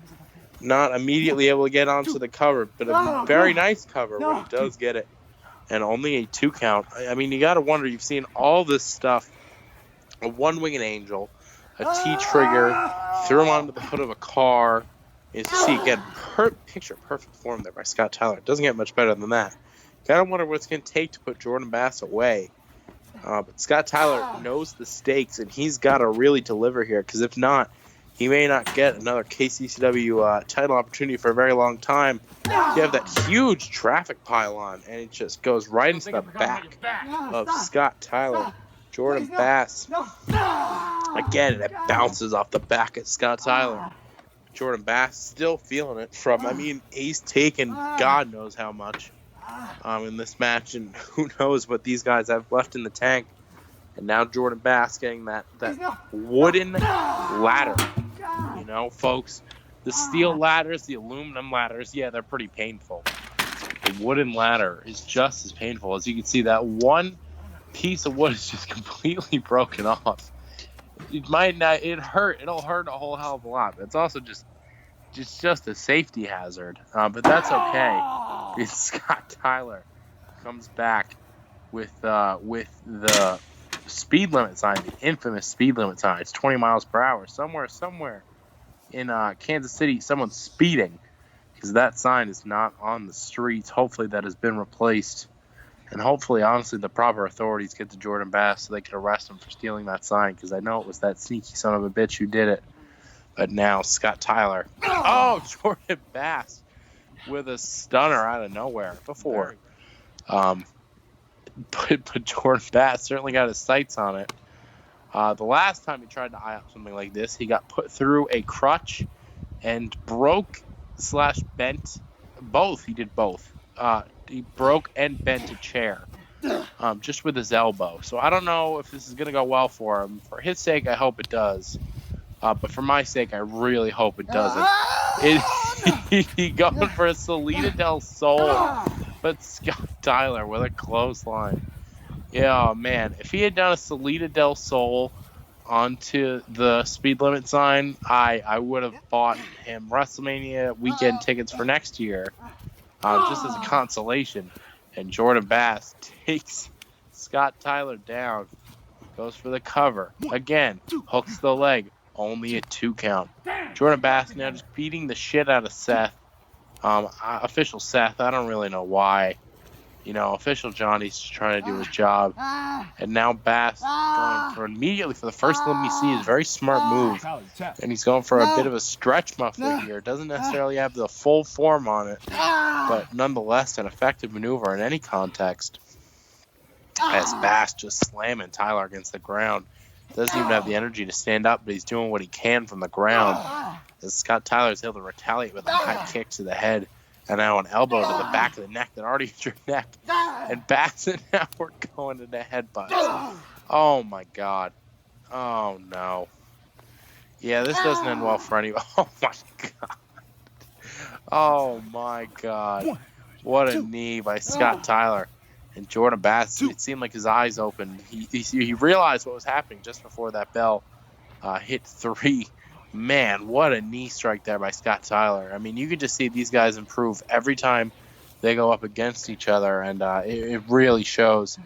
Not immediately able to get onto the cover, but a very nice cover when he does get it. And only a 2 count. I mean, you got to wonder, you've seen all this stuff. A one-winged angel, a T-trigger, threw him onto the hood of a car. As you see, again, picture perfect form there by Scott Tyler. It doesn't get much better than that. Gotta wonder what it's going to take to put Jordan Bass away. But Scott Tyler knows the stakes, and he's got to really deliver here, because if not, he may not get another KCCW title opportunity for a very long time. You have that huge traffic pylon, and it just goes right into the back of Scott Tyler. Jordan Bass. Again, it bounces off the back of Scott Tyler. Jordan Bass still feeling it from, I mean, he's taken God knows how much in this match, and who knows what these guys have left in the tank. And now Jordan Bass getting that wooden ladder. You know, folks, the steel ladders, the aluminum ladders, yeah, they're pretty painful. The wooden ladder is just as painful. As you can see, that one piece of wood is just completely broken off. It might not. It'll hurt a whole hell of a lot. But it's also just a safety hazard. But that's okay. Because Scott Tyler comes back with the speed limit sign, the infamous speed limit sign. It's 20 miles per hour. Somewhere in Kansas City, someone's speeding because that sign is not on the streets. Hopefully that has been replaced. And hopefully, honestly, the proper authorities get to Jordan Bass so they can arrest him for stealing that sign, because I know it was that sneaky son of a bitch who did it. But now, Scott Tyler. Oh, Jordan Bass with a stunner out of nowhere before. But Jordan Bass certainly got his sights on it. The last time he tried to eye up something like this, he got put through a crutch and broke/bent both. He did both. He broke and bent a chair just with his elbow. So I don't know if this is going to go well for him. For his sake, I hope it does. But for my sake, I really hope it doesn't. He going for a Salida del Sol, but Scott Tyler with a clothesline. Yeah, man. If he had done a Salida del Sol onto the speed limit sign, I would have bought him WrestleMania weekend tickets for next year. Just as a consolation. And Jordan Bass takes Scott Tyler down. Goes for the cover. Again, hooks the leg. Only a 2 count. Jordan Bass now just beating the shit out of Seth. Official Seth, I don't really know why. You know, official Johnny's just trying to do his job. And now Bass going for immediately for the first limb you see is a very smart move. And he's going for a bit of a stretch muffler here. Doesn't necessarily have the full form on it. But nonetheless, an effective maneuver in any context. As Bass just slamming Tyler against the ground. Doesn't even have the energy to stand up, but he's doing what he can from the ground. As Scott Tyler's able to retaliate with a high kick to the head. And now an elbow to the back of the neck that already hit your neck. And Bass and now we're going into headbutts. Oh my God. Oh, no. Yeah, this doesn't end well for anyone. Oh, my God. Oh, my God. What a knee by Scott Tyler. And Jordan Bass, it seemed like his eyes opened. He realized what was happening just before that bell hit 3. Man, what a knee strike there by Scott Tyler. I mean, you can just see these guys improve every time they go up against each other, and it really shows.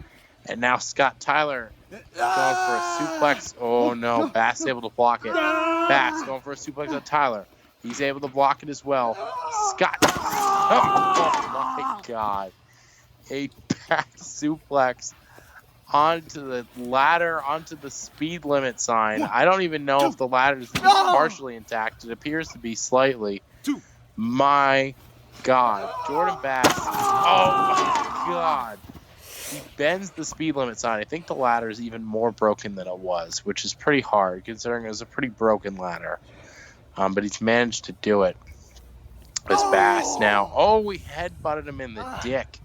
And now Scott Tyler going for a suplex. Oh, no. Bass able to block it. Bass going for a suplex on Tyler. He's able to block it as well. Scott. Oh, my God. A back suplex onto the ladder, onto the speed limit sign. I don't even know if the ladder is partially intact. It appears to be slightly. My God. Jordan Bass. Oh, my God. He bends the speed limit sign. I think the ladder is even more broken than it was, which is pretty hard considering it was a pretty broken ladder. But he's managed to do it. As Bass now. Oh, we headbutted him in the dick.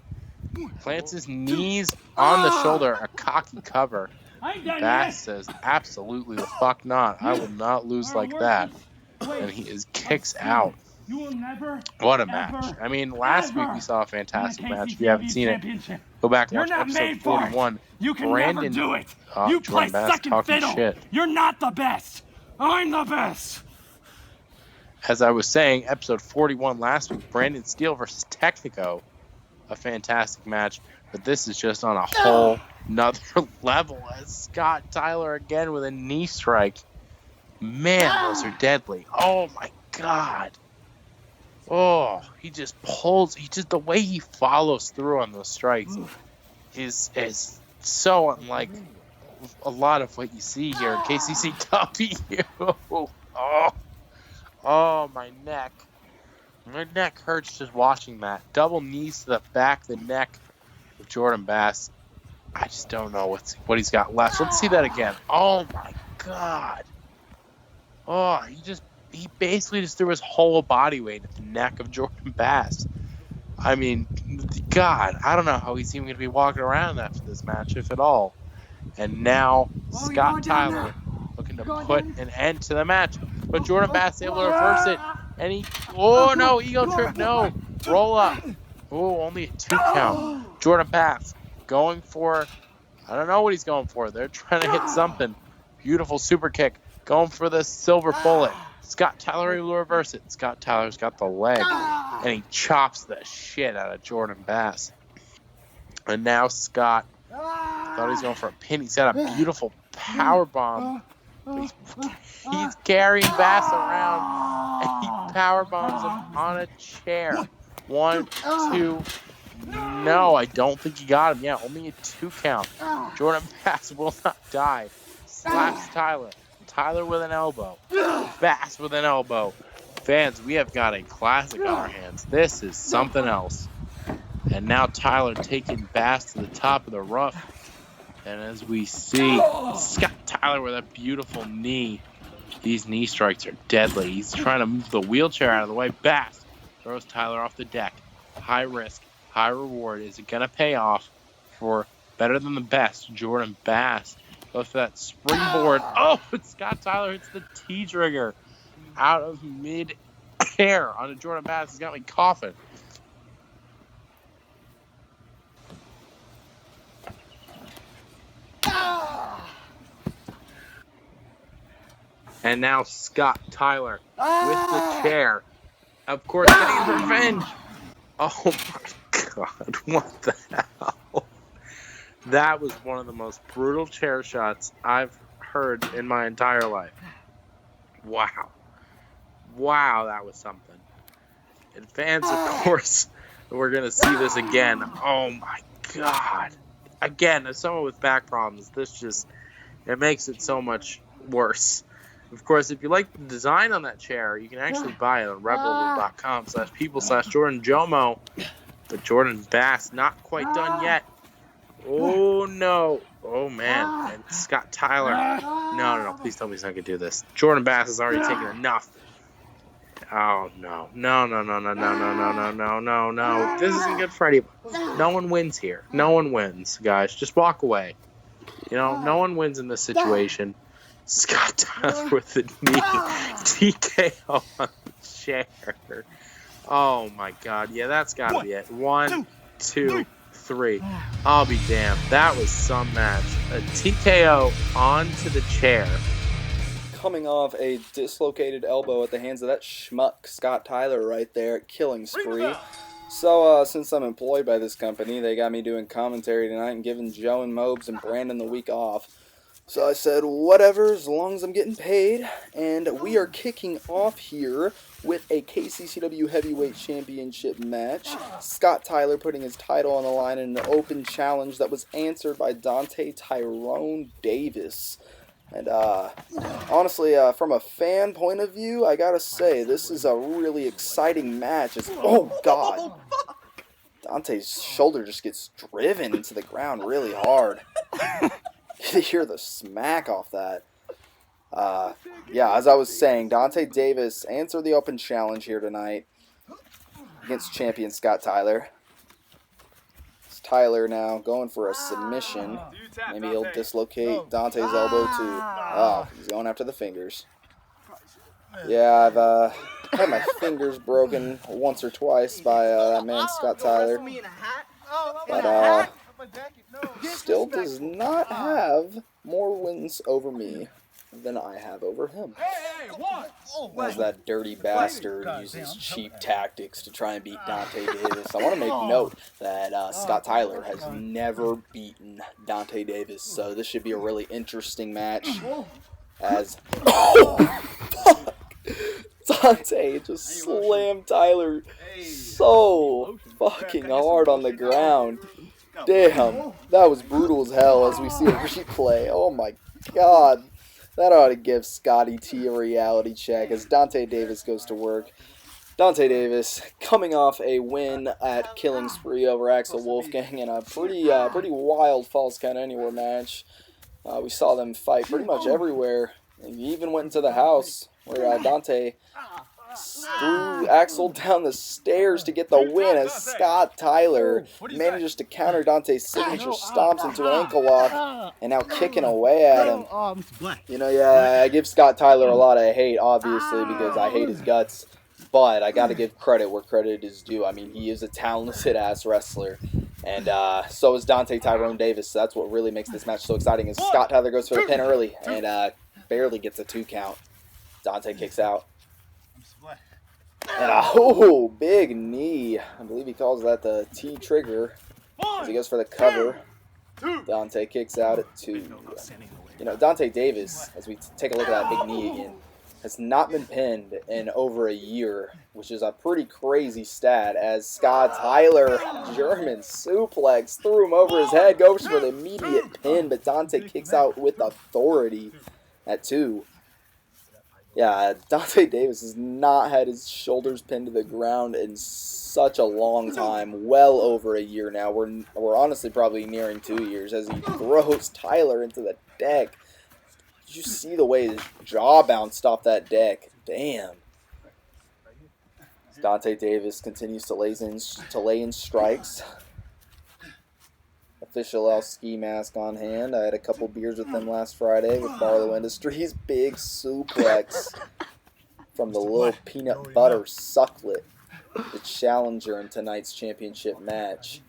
Plants his knees on the shoulder, a cocky cover. Bass says, absolutely the fuck not. I will not lose like that. And he kicks out. What a match. I mean, last week we saw a fantastic match. If you haven't seen it, go back and watch episode 41. You can Brandon, never do it. You play second fiddle. Shit. You're not the best. I'm the best. As I was saying, episode 41 last week, Brandon Steele versus Kccw. A fantastic match, but this is just on a whole nother level as Scott Tyler again with a knee strike. Man, those are deadly. Oh my God. Oh, he just pulls. The way he follows through on those strikes is so unlike a lot of what you see here in Kccw. Oh, my neck. My neck hurts just watching that. Double knees to the back of the neck of Jordan Bass. I just don't know what he's got left. Let's see that again. Oh, my God. Oh, he basically just threw his whole body weight at the neck of Jordan Bass. I mean, God, I don't know how he's even going to be walking around after this match, if at all. And now Scott Tyler looking to put an end to the match. But Jordan Bass able to reverse it. And oh no, ego trip, no. Roll up. Oh, only a 2 count. Jordan Bass going for, I don't know what he's going for. They're trying to hit something. Beautiful super kick. Going for the silver bullet. Scott Tyler able to reverse it. Scott Tyler's got the leg. And he chops the shit out of Jordan Bass. And now Scott thought he was going for a pin. He's got a beautiful power bomb. He's carrying Bass around, and he power bombs him on a chair. 1, 2. No, I don't think he got him. Yeah, only a 2 count. Jordan Bass will not die. Slaps Tyler. Tyler with an elbow. Bass with an elbow. Fans, we have got a classic on our hands. This is something else. And now Tyler taking Bass to the top of the rough. And as we see, Scott Tyler with a beautiful knee. These knee strikes are deadly. He's trying to move the wheelchair out of the way. Bass throws Tyler off the deck. High risk, high reward. Is it going to pay off for better than the best? Jordan Bass goes for that springboard. Oh, but Scott Tyler hits the T-trigger out of mid-air onto Jordan Bass. He's got me coughing. And now Scott Tyler with the chair. Of course, getting his revenge. Oh my God, what the hell? That was one of the most brutal chair shots I've heard in my entire life. Wow. Wow, that was something. And fans, of course, we're going to see this again. Oh my God. Again, as someone with back problems, it makes it so much worse. Of course, if you like the design on that chair, you can actually buy it on rebel.com/people/JordanJomo. But Jordan Bass not quite done yet. Oh, no. Oh, man. And Scott Tyler. No. Please tell me he's not going to do this. Jordan Bass has already taken enough. Oh, no. No. This isn't good for anybody. No one wins here. No one wins, guys. Just walk away. No one wins in this situation. Scott Tyler with the knee. TKO on the chair. Oh my God. Yeah, that's got to be it. 1, 2, 3. I'll be damned. That was some match. A TKO onto the chair. Coming off a dislocated elbow at the hands of that schmuck Scott Tyler right there, killing spree. So, since I'm employed by this company, they got me doing commentary tonight and giving Joe and Mobes and Brandon the week off. So I said, whatever, as long as I'm getting paid. And we are kicking off here with a Kccw Heavyweight Championship match. Scott Tyler putting his title on the line in an open challenge that was answered by Donte Tyrone Davis. And honestly, from a fan point of view, I gotta say, this is a really exciting match. Oh, God. Dante's shoulder just gets driven into the ground really hard. You hear the smack off that. Yeah, as I was saying, Donte Davis answered the open challenge here tonight against champion Scott Tyler. It's Tyler now going for a submission. Maybe he'll dislocate Dante's elbow too. Oh, he's going after the fingers. Yeah, I've had my fingers broken once or twice by that man Scott Tyler. But still does not have more wins over me than I have over him. As that dirty bastard uses cheap tactics to try and beat Donte Davis. I want to make note that Scott Tyler has never beaten Donte Davis, so this should be a really interesting match. As Donte just slammed Tyler so fucking hard on the ground. Damn, that was brutal as hell as we see a replay. Oh my God. That ought to give Scotty T a reality check as Donte Davis goes to work. Donte Davis coming off a win at Killing Spree over Axel Wolfgang in a pretty wild Falls Count Anywhere match. We saw them fight pretty much everywhere. He even went into the house where Donte threw Axel down the stairs to get the win as Scott Tyler manages to counter Dante's signature stomps into an ankle lock and now kicking away at him. You know, yeah, I give Scott Tyler a lot of hate, obviously, because I hate his guts, but I got to give credit where credit is due. I mean, he is a talented-ass wrestler, and so is Donte Tyrone Davis. So that's what really makes this match so exciting is Scott Tyler goes for the pin early and barely gets a 2 count. Donte kicks out. And oh, big knee. I believe he calls that the T trigger. As he goes for the cover. Donte kicks out at 2. You know, Donte Davis, as we take a look at that big knee again, has not been pinned in over a year, which is a pretty crazy stat, as Scott Tyler, German suplex, threw him over his head, goes for the immediate pin, but Donte kicks out with authority at 2. Yeah, Donte Davis has not had his shoulders pinned to the ground in such a long time, well over a year now. We're honestly probably nearing 2 years as he throws Tyler into the deck. Did you see the way his jaw bounced off that deck? Damn. Donte Davis continues to lay in strikes. Official L ski mask on hand. I had a couple beers with them last Friday with Barlow Industries. Big suplex from the little peanut butter sucklet, the challenger in tonight's championship match.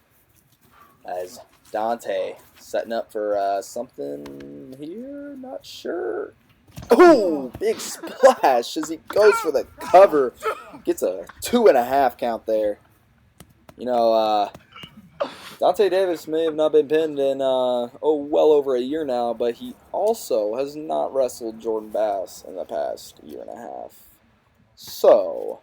As Donte setting up for something here, not sure. Oh, big splash as he goes for the cover. Gets a 2.5 count there. You know, Donte Davis may have not been pinned in, well over a year now, but he also has not wrestled Jordan Bass in the past 1.5 years. So,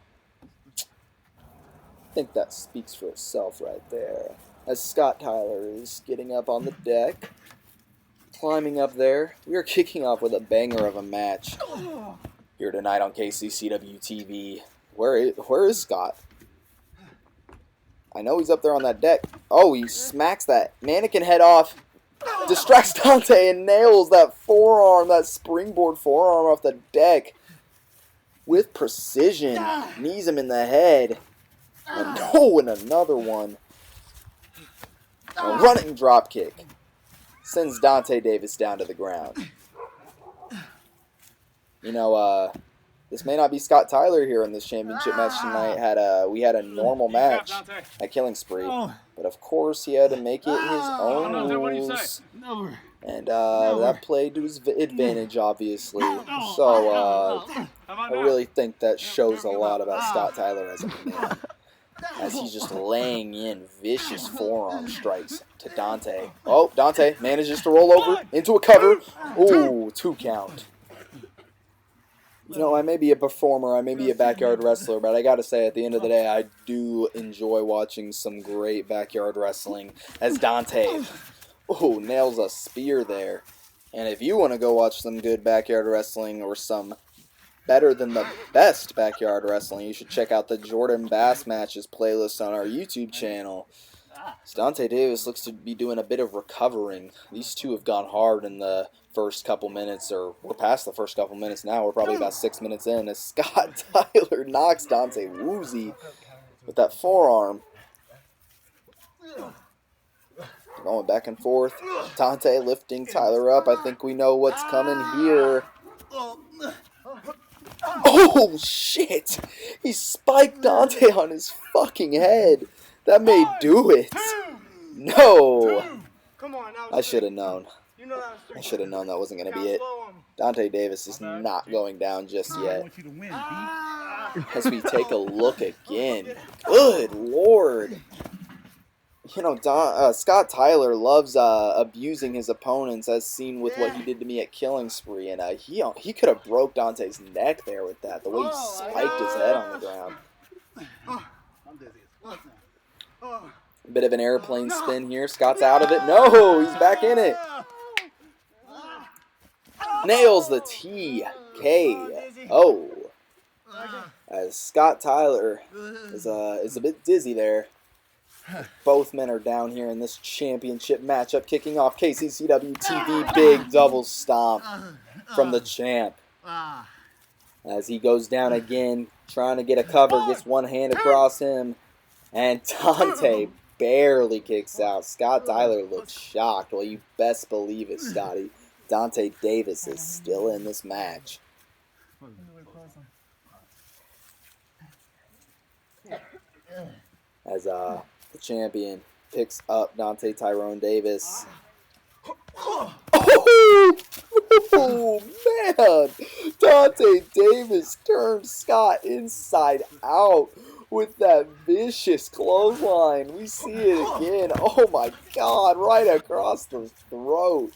I think that speaks for itself right there. As Scott Tyler is getting up on the deck, climbing up there, we are kicking off with a banger of a match here tonight on Kccw TV. Where is Scott? I know he's up there on that deck. Oh, he smacks that mannequin head off, distracts Donte, and nails that forearm, that springboard forearm off the deck with precision. Knees him in the head. And oh, and another one. A running drop kick sends Donte Davis down to the ground. You know, this may not be Scott Tyler here in this championship match tonight. We had a normal match at Killing Spree, but of course he had to make it his own rules, and that played to his advantage, obviously. So I really think that shows a lot about Scott Tyler as a man, as he's just laying in vicious forearm strikes to Donte. Oh, Donte manages to roll over into a cover. Ooh, 2 count. You know, I may be a performer, I may be a backyard wrestler, but I gotta say, at the end of the day, I do enjoy watching some great backyard wrestling as Donte, ooh, nails a spear there. And if you want to go watch some good backyard wrestling or some better than the best backyard wrestling, you should check out the Jordan Bass Matches playlist on our YouTube channel. Donte Davis looks to be doing a bit of recovering. These two have gone hard in the first couple minutes, or we're past the first couple minutes now. We're probably about 6 minutes in as Scott Tyler knocks Donte woozy with that forearm. Going back and forth. Donte lifting Tyler up. I think we know what's coming here. Oh, shit! He spiked Donte on his fucking head. That may do it. No. I should have known. I should have known that wasn't going to be it. Donte Davis is not going down just yet. As we take a look again. Good Lord. You know, Scott Tyler loves abusing his opponents, as seen with what he did to me at Killing Spree. And he could have broke Donte's neck there with that, the way he spiked his head on the ground. A bit of an airplane spin here. Scott's out of it. No, he's back in it. Nails the TKO. As Scott Tyler is a bit dizzy there. Both men are down here in this championship matchup, kicking off KCCW TV. Big double stomp from the champ. As he goes down again, trying to get a cover, gets one hand across him. And Donte barely kicks out. Scott Tyler looks shocked. Well, you best believe it, Scotty. Donte Davis is still in this match. As the champion picks up Donte Tyrone Davis. Oh, man! Donte Davis turned Scott inside out with that vicious clothesline. We see it again. Oh my God, right across the throat.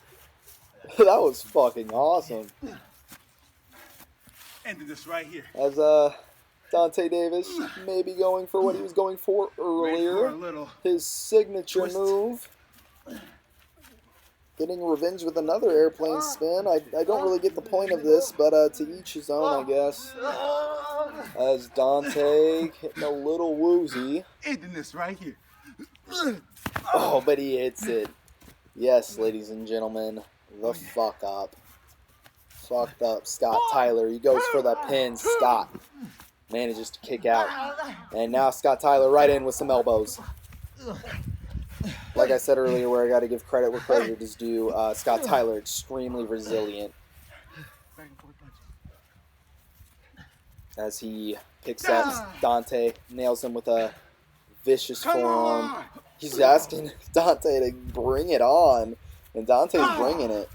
That was fucking awesome. Ended this right here. As Donte Davis maybe going for what he was going for earlier. His signature move. Getting revenge with another airplane spin. I don't really get the point of this, but to each his own, I guess. As Donte getting a little woozy. Ending this right here. Oh, but he hits it. Yes, ladies and gentlemen, the fuck up. Fucked up Scott Tyler. He goes for the pin. Scott manages to kick out. And now Scott Tyler right in with some elbows. Like I said earlier, where I got to give credit where credit is due, Scott Tyler extremely resilient. As he picks up Donte, nails him with a vicious forearm. He's asking Donte to bring it on, and Dante's bringing it.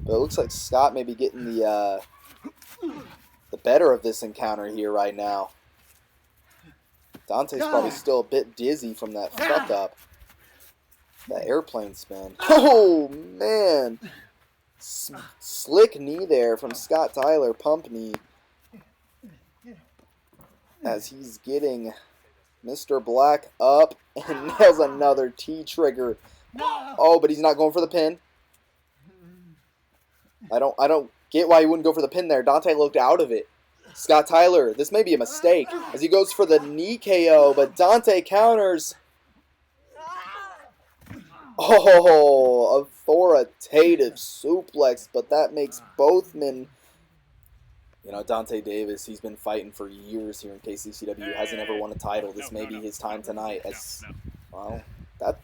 But it looks like Scott may be getting the better of this encounter here right now. Dante's probably still a bit dizzy from that fuck up. That airplane spin. Oh, man. Slick knee there from Scott Tyler. Pump knee. As he's getting Mr. Black up and nails another T-trigger. Oh, but he's not going for the pin. I don't get why he wouldn't go for the pin there. Donte looked out of it. Scott Tyler, this may be a mistake as he goes for the knee KO, but Donte counters. Oh, authoritative suplex, but that makes both men. You know, Donte Davis, he's been fighting for years here in KCCW. Hasn't ever won a title. This may be his time tonight. As, well, that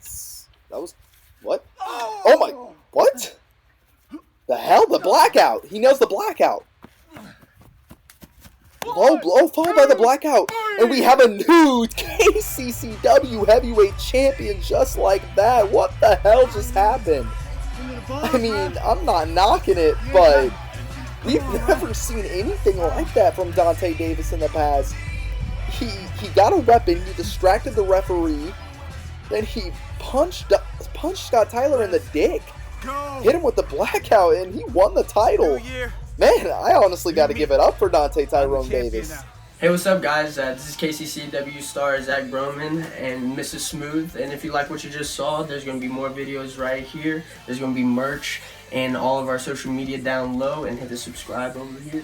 was, what? Oh my, what? The hell? The blackout. He nails the blackout. Low blow followed by the blackout. And we have a new KCCW heavyweight champion just like that. What the hell just happened? I mean, I'm not knocking it, but we've never seen anything like that from Donte Davis in the past. He got a weapon, he distracted the referee, then he punched Scott Tyler in the dick, hit him with the blackout, and he won the title. Man, I honestly got to give it up for Donte Tyrone Davis. Hey, what's up, guys? This is KCCW star Zach Broman and Mrs. Smooth. And if you like what you just saw, there's going to be more videos right here. There's going to be merch and all of our social media down low. And hit the subscribe over here.